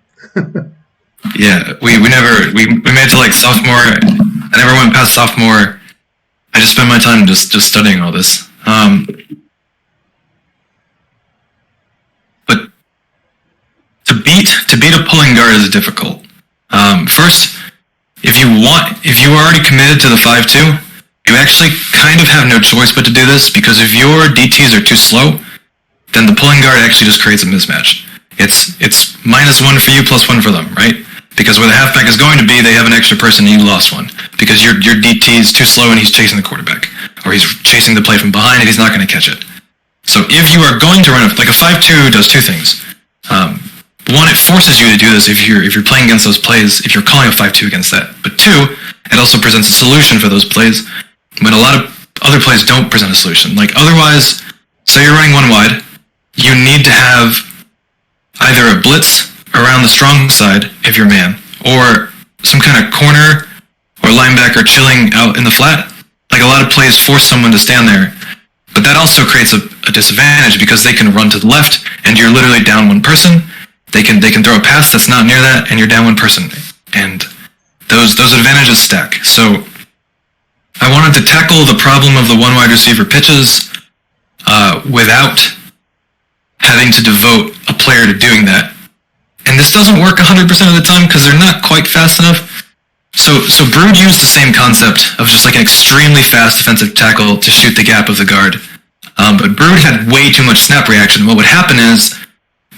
Yeah, we made it to like sophomore. I never went past sophomore. I just spent my time just studying all this. But to beat a pulling guard is difficult. First, if you are already committed to the 5-2, you actually kind of have no choice but to do this, because if your DTs are too slow, then the pulling guard actually just creates a mismatch. It's -1 for you, +1 for them, right? Because where the halfback is going to be, they have an extra person and you lost one. Because your DT is too slow and he's chasing the quarterback. Or he's chasing the play from behind and he's not going to catch it. So if you are going to run like a 5-2 does 2 things. One, it forces you to do this if you're playing against those plays, if you're calling a 5-2 against that. But 2, it also presents a solution for those plays when a lot of other plays don't present a solution. Like otherwise, say you're running 1 wide, you need to have either a blitz around the strong side if you're man, or some kind of corner or linebacker chilling out in the flat. Like a lot of plays force someone to stand there, but that also creates a disadvantage because they can run to the left and you're literally down 1 person. They can throw a pass that's not near that and you're down 1 person. And those advantages stack. So I wanted to tackle the problem of the one wide receiver pitches without having to devote a player to doing that. And this doesn't work 100% of the time because they're not quite fast enough. So Brood used the same concept of just like an extremely fast defensive tackle to shoot the gap of the guard. But Brood had way too much snap reaction. What would happen is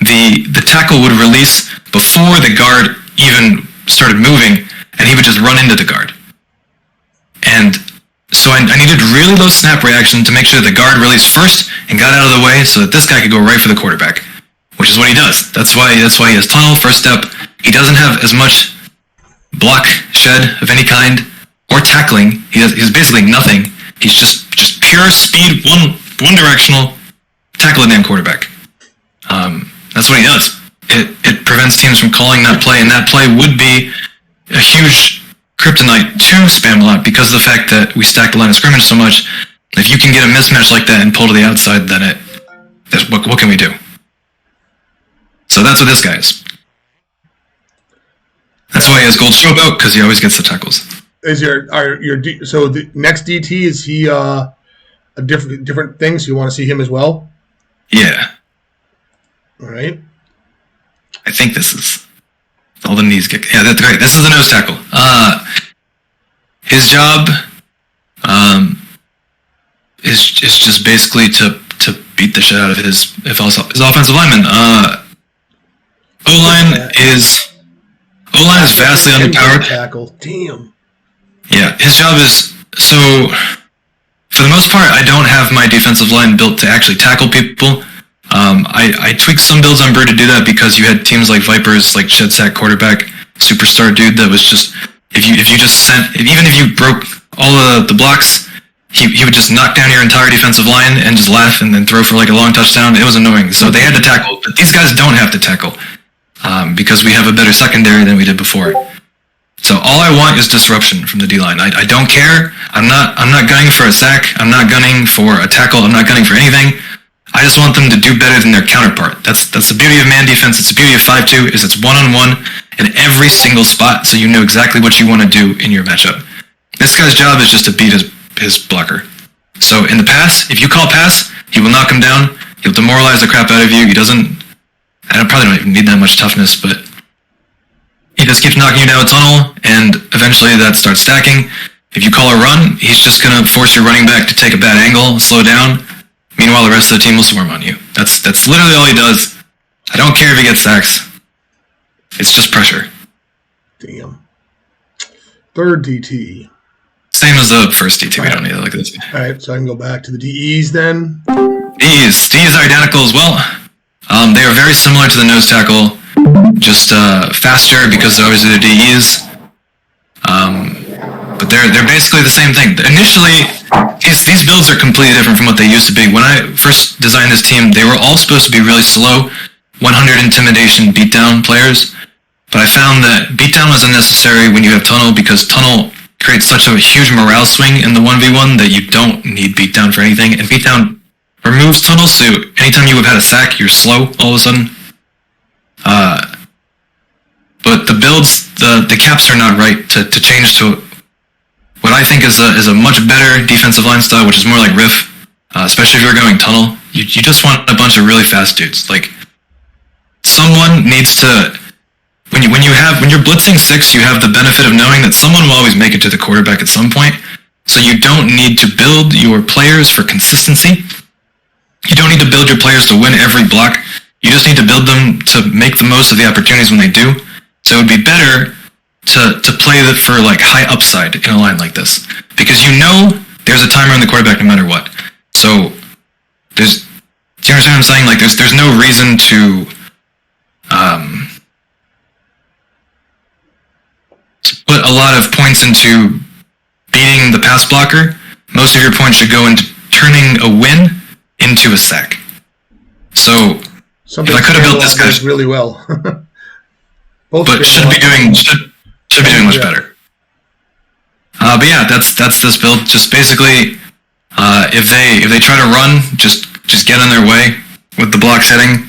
the tackle would release before the guard even started moving, and he would just run into the guard. And so I needed really low snap reaction to make sure the guard released first and got out of the way so that this guy could go right for the quarterback, which is what he does. That's why he has tunnel, first step. He doesn't have as much block shed of any kind or tackling. He's basically nothing. He's just pure speed, one directional, tackle a damn quarterback. That's what he does. It prevents teams from calling that play, and that play would be a huge kryptonite to Spamalot because of the fact that we stack the line of scrimmage so much. If you can get a mismatch like that and pull to the outside, then what can we do? So that's what this guy is. That's why he has gold showboat, because he always gets the tackles. So the next DT, is he a different thing? So you want to see him as well? Yeah. All right. I think this is all the knees get. Yeah, that's great. This is the nose tackle. His job is just basically to beat the shit out of his offensive lineman. O-line is vastly underpowered. Tackle. Damn. Yeah, his job is so. For the most part, I don't have my defensive line built to actually tackle people. I tweaked some builds on Brew to do that because you had teams like Vipers, like Shed Sack quarterback, superstar dude that was just even if you broke all the blocks, he would just knock down your entire defensive line and just laugh and then throw for like a long touchdown. It was annoying. So they had to tackle, but these guys don't have to tackle because we have a better secondary than we did before. So all I want is disruption from the D-line. I don't care. I'm not gunning for a sack. I'm not gunning for a tackle. I'm not gunning for anything. I just want them to do better than their counterpart. That's the beauty of man defense. It's the beauty of 5-2 is it's one-on-one in every single spot, so you know exactly what you want to do in your matchup. This guy's job is just to beat his blocker. So in the pass, if you call pass, he will knock him down. He'll demoralize the crap out of you. I probably don't even need that much toughness, but he just keeps knocking you down a tunnel, and eventually that starts stacking. If you call a run, he's just going to force your running back to take a bad angle, slow down. Meanwhile, the rest of the team will swarm on you. That's literally all he does. I don't care if he gets sacks. It's just pressure. Damn. Third DT. Same as the first DT. We don't need it like this. All right, so I can go back to the DEs then. Ds are identical as well. They are very similar to the nose tackle, just faster because they're obviously the DEs. But they're basically the same thing. Initially, these builds are completely different from what they used to be. When I first designed this team, they were all supposed to be really slow, 100 intimidation beatdown players. But I found that beatdown was unnecessary when you have tunnel because tunnel creates such a huge morale swing in the 1v1 that you don't need beatdown for anything. And beatdown removes tunnel, so anytime you have had a sack, you're slow all of a sudden. But the builds, the caps are not right to change to what I think is a much better defensive line style, which is more like Riff, especially if you're going tunnel. You just want a bunch of really fast dudes. Like someone needs to when you're blitzing 6, you have the benefit of knowing that someone will always make it to the quarterback at some point. So you don't need to build your players for consistency. You don't need to build your players to win every block. You just need to build them to make the most of the opportunities when they do. So it would be better to play that for like high upside in a line like this, because you know there's a timer on the quarterback no matter what. So do you understand what I'm saying? Like there's no reason to put a lot of points into beating the pass blocker. Most of your points should go into turning a win into a sack. So if I could have built this guy really well, but should be doing much better. But yeah, that's this build. Just basically, if they try to run, just get in their way with the block setting,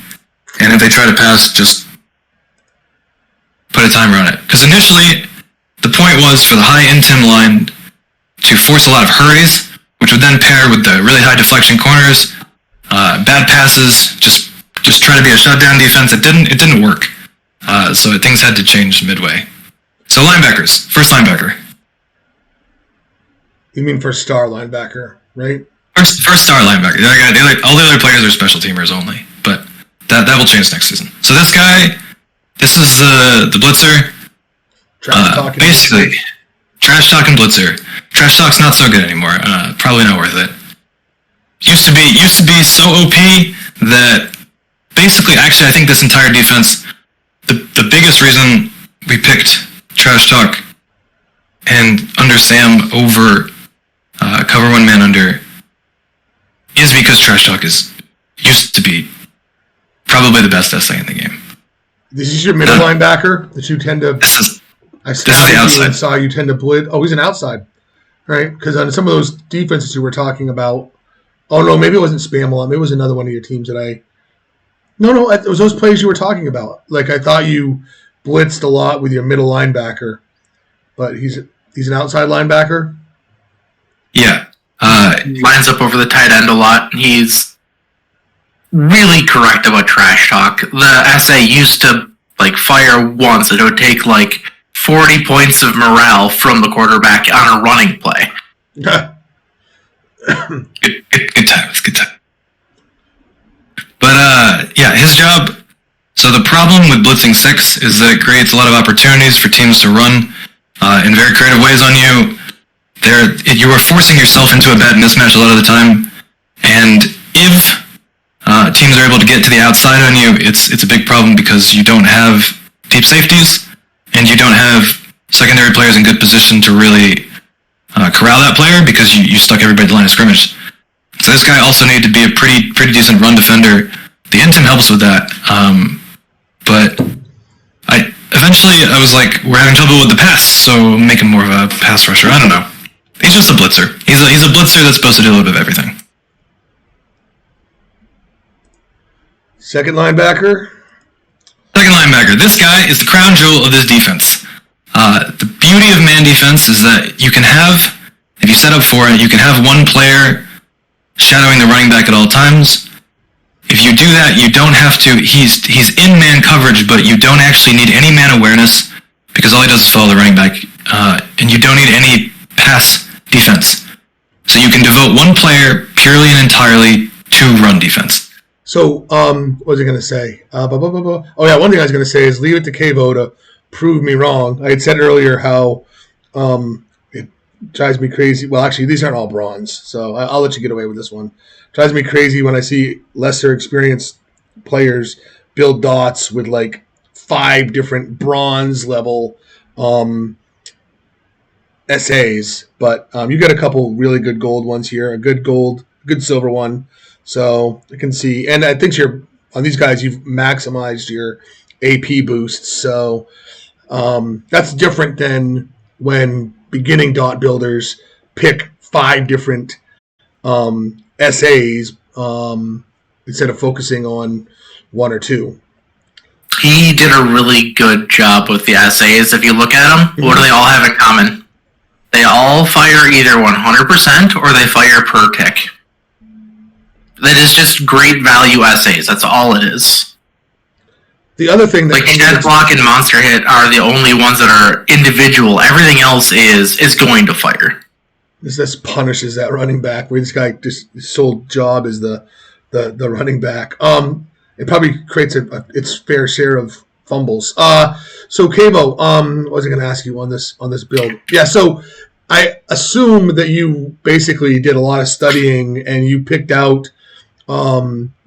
and if they try to pass, just put a timer on it. Because initially, the point was for the high in-Tim line to force a lot of hurries, which would then pair with the really high deflection corners, bad passes, just try to be a shutdown defense. It didn't work. So things had to change midway. So linebackers, first linebacker. You mean for star linebacker, right? First star linebacker. All the other players are special teamers only, but that will change next season. So this guy, this is the blitzer. Basically, trash talking blitzer. Trash talk's not so good anymore. Probably not worth it. Used to be so OP that basically, actually, I think this entire defense, the biggest reason we picked trash talk and under Sam over cover one man under is because trash talk used to be probably the best essay in the game. This is your middle linebacker that you tend to. This is the you outside. and saw you tend to blitz. Oh, he's an outside, right? Because on some of those defenses you were talking about. Oh no, maybe it wasn't Spamalot. Maybe it was another one of your teams that I. No, it was those plays you were talking about. Like I thought you blitzed a lot with your middle linebacker, but he's an outside linebacker. Yeah. Lines up over the tight end a lot. He's really correct about trash talk. The essay used to fire once, and it would take 40 points of morale from the quarterback on a running play. Good time. But yeah, his job. So the problem with blitzing 6 is that it creates a lot of opportunities for teams to run in very creative ways on you. You are forcing yourself into a bad mismatch a lot of the time, and if teams are able to get to the outside on you, it's a big problem because you don't have deep safeties, and you don't have secondary players in good position to really corral that player because you stuck everybody at the line of scrimmage. So this guy also needed to be a pretty decent run defender. The intim helps with that, but eventually I was like, we're having trouble with the pass, so make him more of a pass rusher. I don't know. He's just a blitzer. He's a blitzer that's supposed to do a little bit of everything. Second linebacker. This guy is the crown jewel of this defense. The beauty of man defense is that you can have, if you set up for it, you can have one player shadowing the running back at all times. If you do that, you don't have to. He's in man coverage, but you don't actually need any man awareness because all he does is follow the running back, and you don't need any pass defense. So you can devote one player purely and entirely to run defense. So, what was I going to say? Oh yeah, one thing I was going to say is leave it to Kavo to prove me wrong. I had said earlier how it drives me crazy. Well, actually, these aren't all bronze, so I'll let you get away with this one. It drives me crazy when I see lesser experienced players build dots with 5 different bronze level SAs, but you got a couple really good gold ones here, a good gold, good silver one. So I can see, and I think on these guys you've maximized your AP boosts. So that's different than when beginning dot builders pick 5 different SAs instead of focusing on 1 or 2. He did a really good job with the essays. If you look at them, what do they all have in common? They all fire either 100% or they fire per tick. That is just great value essays. That's all it is. The other thing that Shed Block and Monster Hit are the only ones that are individual. Everything else is going to fire. This punishes that running back. Where this guy just his sole job is the running back. It probably creates its fair share of fumbles. So Cavo, what was I going to ask you on this build? Yeah, so I assume that you basically did a lot of studying and you picked out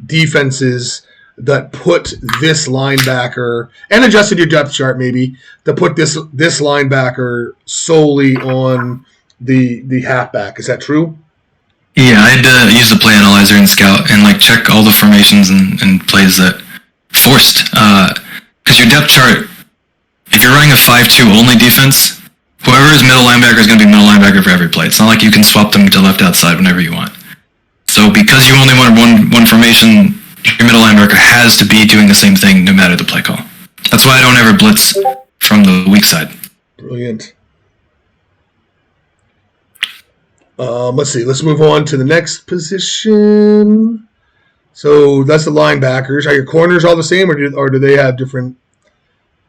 defenses that put this linebacker and adjusted your depth chart maybe to put this linebacker solely on the halfback. Is that true? Yeah, I had to use the play analyzer in Scout and check all the formations and plays that forced. Because your depth chart, if you're running a 5-2 only defense, whoever is middle linebacker is going to be middle linebacker for every play. It's not like you can swap them to left outside whenever you want. So because you only want one formation, your middle linebacker has to be doing the same thing no matter the play call. That's why I don't ever blitz from the weak side. Brilliant. Let's see. Let's move on to the next position. So that's the linebackers. Are your corners all the same, or do they have different?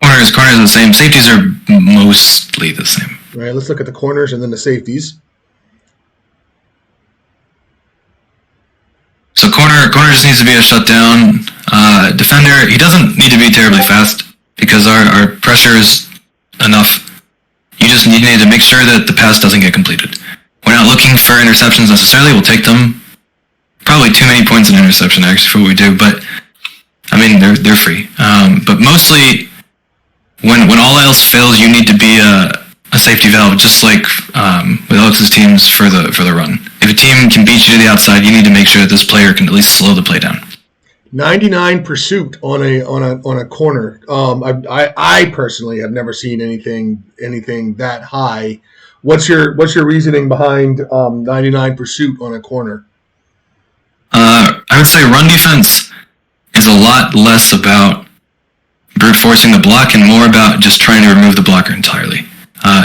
Corners are the same. Safeties are mostly the same. All right, let's look at the corners and then the safeties. So corner just needs to be a shutdown. Defender, he doesn't need to be terribly fast because our pressure is enough. You just need to make sure that the pass doesn't get completed. We're not looking for interceptions necessarily. We'll take them. Probably too many points in interception actually for what we do, but I mean they're free. But mostly when all else fails, you need to be a safety valve, just like with Alex's teams for the run. If a team can beat you to the outside, you need to make sure that this player can at least slow the play down. 99 pursuit on a corner. I personally have never seen anything that high. What's your reasoning behind 99 pursuit on a corner? I would say run defense is a lot less about brute forcing the block and more about just trying to remove the blocker entirely.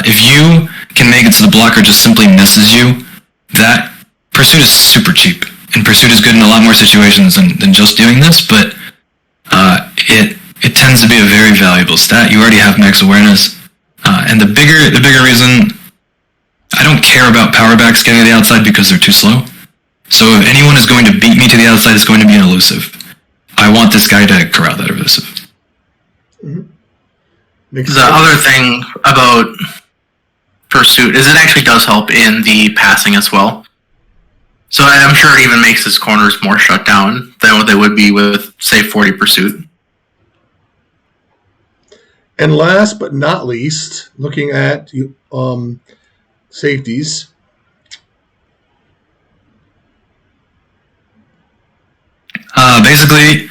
If you can make it so the blocker just simply misses you, that pursuit is super cheap. And pursuit is good in a lot more situations than just doing this, but it tends to be a very valuable stat. You already have max awareness. And the bigger reason, I don't care about power backs getting to the outside because they're too slow. So if anyone is going to beat me to the outside, it's going to be an elusive. I want this guy to corral that elusive. Mm-hmm. The other thing about pursuit is it actually does help in the passing as well. So I'm sure it even makes his corners more shut down than what they would be with, say, 40 pursuit. And last but not least, looking at safeties. Basically,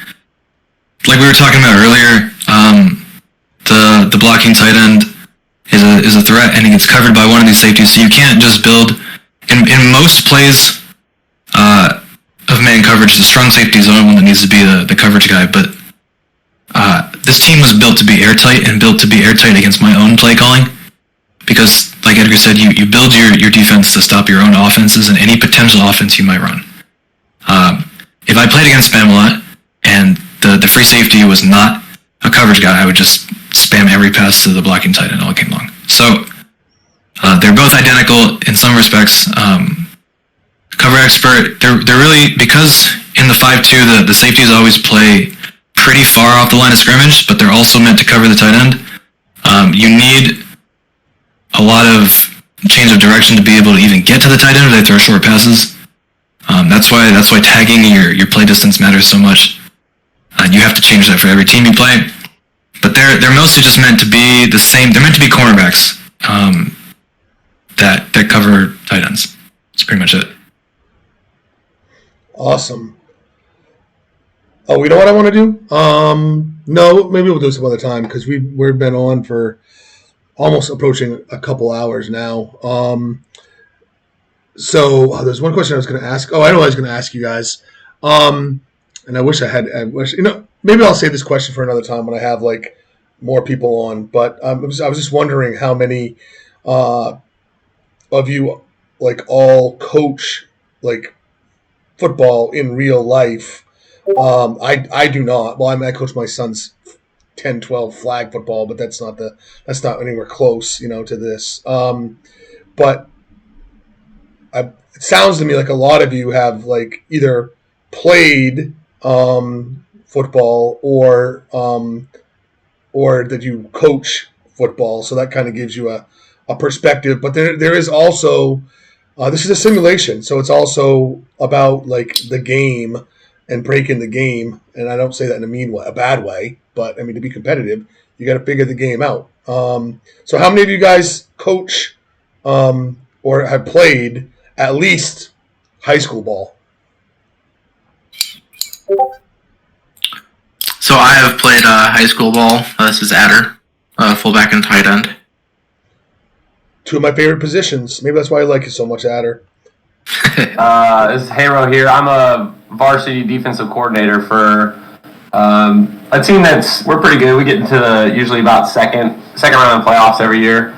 like we were talking about earlier, the blocking tight end is a threat, and he gets covered by one of these safeties. So you can't just build in most plays of man coverage. The strong safety is the only one that needs to be the coverage guy. But this team was built to be airtight and built to be airtight against my own play calling. Because, like Edgar said, you build your defense to stop your own offenses and any potential offense you might run. If I played against spam a lot and the free safety was not a coverage guy, I would just spam every pass to the blocking tight end all game long. So they're both identical in some respects. Cover expert, they're really, because in the 5-2 the safeties always play pretty far off the line of scrimmage, but they're also meant to cover the tight end. You need a lot of change of direction to be able to even get to the tight end if they throw short passes. That's why tagging your play distance matters so much. You have to change that for every team you play. But they're mostly just meant to be the same. They're meant to be cornerbacks that cover tight ends. That's pretty much it. Awesome. Oh, you know what I want to do? No, maybe we'll do some other time because we've been on for almost approaching a couple hours now. So there's one question I was going to ask. Oh, I know I was going to ask you guys. And I wish, maybe I'll save this question for another time when I have like more people on. But I was just wondering how many of you like all coach like football in real life. I do not. Well, I coach my son's 10-12 flag football, but that's not anywhere close, to this. But it sounds to me like a lot of you have like either played football or that you coach football, so that kind of gives you a perspective. But there is also this is a simulation, so it's also about like the game and breaking the game. And I don't say that in a bad way, but I mean to be competitive, you got to figure the game out. So how many of you guys coach or have played at least high school ball? So I have played high school ball. This is Adder, fullback and tight end. Two of my favorite positions. Maybe that's why I like you so much, Adder. This is Hero here. I'm a varsity defensive coordinator for a team we're pretty good. We get into usually about second round of playoffs every year.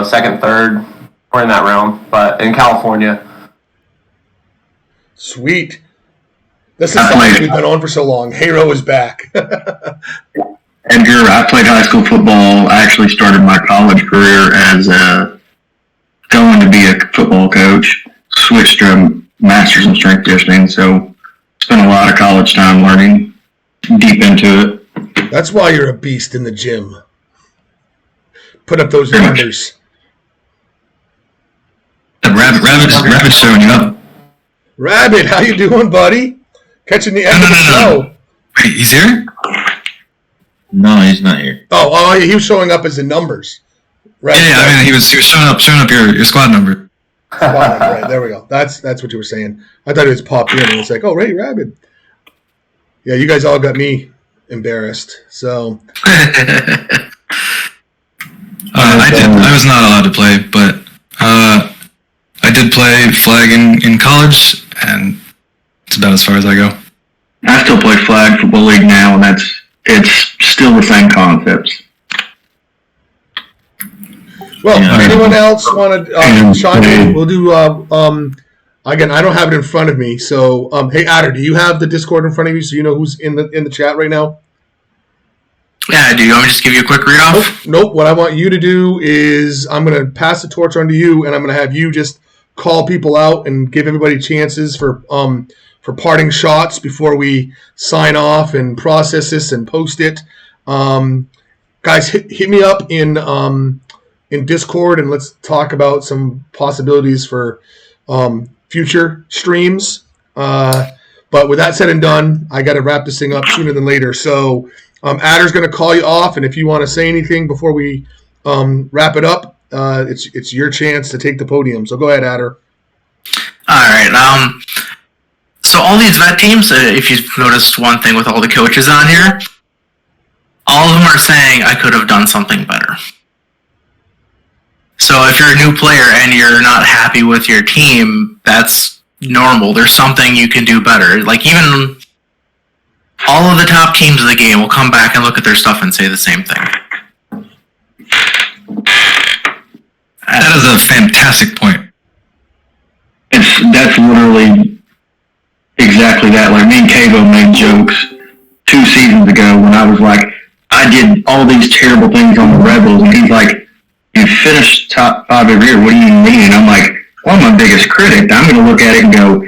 Second, third. We're in that realm, but in California. Sweet. This is something we've been on for so long. Hero is back. Edgar, I played high school football. I actually started my college career as going to be a football coach, switched to a master's in strength conditioning, so spent a lot of college time learning deep into it. That's why you're a beast in the gym. Put up those numbers. Rabbit's showing you up. Rabbit, how you doing, buddy? Catching the end of the show. Wait, he's here? No, he's not here. Oh, he was showing up as the numbers. Right. Yeah, I mean, he was showing up your squad number. Right, there we go. That's what you were saying. I thought it was popped in and it's like, oh, Ray Rabbit. Yeah, you guys all got me embarrassed. So I was not allowed to play, but I did play flag in college, and it's about as far as I go. I still play flag football league now, and it's still the same concepts. well, Yeah. anyone else want to chime in? We'll do again, I don't have it in front of me. So hey Adder, do you have the Discord in front of you so you know who's in the chat right now? Yeah, I do. You want me to just give you a quick read off? Nope. What I want you to do is I'm going to pass the torch on to you, and I'm going to have you just call people out and give everybody chances for parting shots before we sign off and process this and post it. Guys, hit me up in Discord and let's talk about some possibilities for future streams. But with that said and done, I got to wrap this thing up sooner than later. So Adder's going to call you off, and if you want to say anything before we wrap it up, it's your chance to take the podium. So go ahead, Adder. All right. So all these vet teams, if you've noticed one thing with all the coaches on here, all of them are saying I could have done something better. So if you're a new player and you're not happy with your team, that's normal. There's something you can do better. Like even all of the top teams of the game will come back and look at their stuff and say the same thing. That is a fantastic point. That's literally exactly that. Like me and Kavo made jokes 2 seasons ago when I was like, I did all these terrible things on the Rebels, and he's like, you finished top 5 every year, what do you mean? And I'm like, well, I'm my biggest critic. I'm going to look at it and go,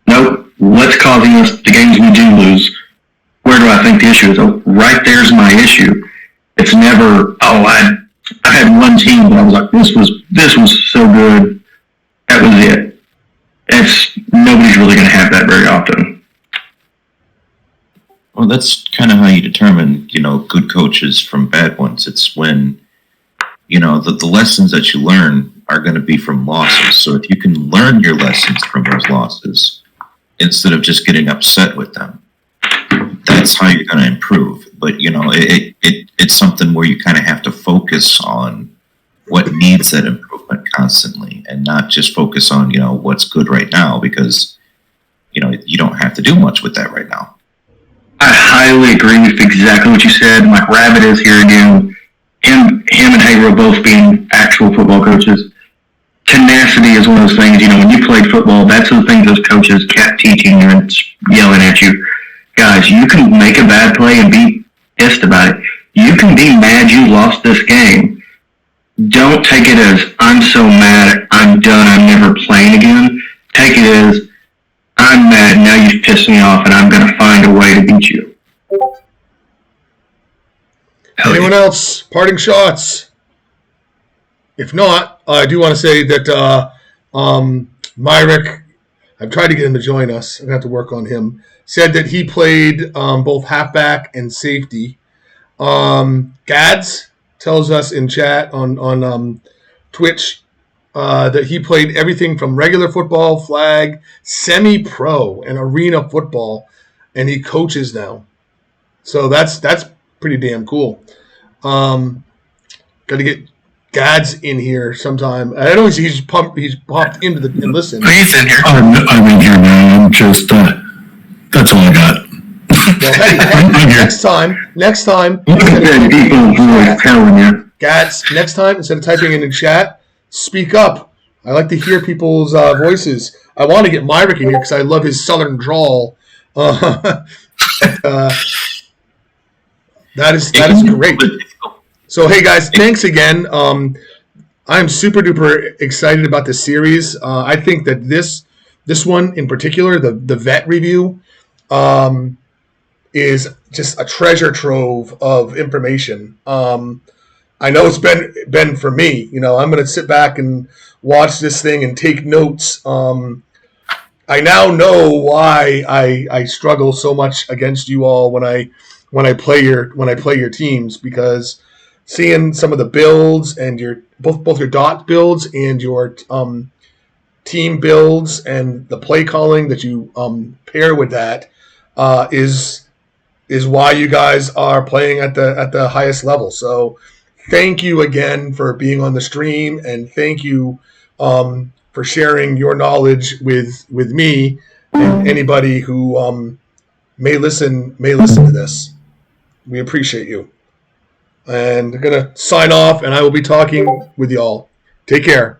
nope, what's causing us the games we do lose? Where do I think the issue is? Oh, right there's my issue. It's never, I had one team, but I was like, this was so good. That was it. Nobody's really going to have that very often. Well, that's kind of how you determine, good coaches from bad ones. It's when, the lessons that you learn are going to be from losses. So if you can learn your lessons from those losses, instead of just getting upset with them, that's how you're going to improve. But, it's something where you kind of have to focus on what needs that improvement constantly and not just focus on, what's good right now, because, you don't have to do much with that right now. I highly agree with exactly what you said. Like Rabbit is here again. Him and Hayro both being actual football coaches. Tenacity is one of those things, when you played football, that's the things those coaches kept teaching you and yelling at you. Guys, you can make a bad play and be pissed about it. You can be mad you lost this game. Don't take it as, I'm so mad, I'm done, I'm never playing again. Take it as, I'm mad, now you've pissed me off, and I'm going to find a way to beat you. Anyone else? Parting shots? If not, I do want to say that Myrick, I've tried to get him to join us. I'm going to have to work on him. Said that he played both halfback and safety. Gads tells us in chat on Twitch that he played everything from regular football, flag, semi-pro, and arena football, and he coaches now. So that's pretty damn cool. Got to get Gads in here sometime. I know he's popped into the and listen. He's in here. I'm in here now. I'm just that's all I got. Well, hey, next time. People who are telling you. Gads, next time, instead of typing in the chat, speak up. I like to hear people's voices. I want to get Myrick in here because I love his southern drawl. That is great. So hey guys, thanks again. I'm super duper excited about this series. I think that this one in particular, the vet review, is just a treasure trove of information. I know it's been for me. You know, I'm going to sit back and watch this thing and take notes. I now know why I struggle so much against you all when I play your teams, because seeing some of the builds and your both your dot builds and your team builds and the play calling that you pair with that is why you guys are playing at the highest level. So thank you again for being on the stream, and thank you for sharing your knowledge with me and anybody who may listen to this. We appreciate you. And I'm going to sign off, and I will be talking with y'all. Take care.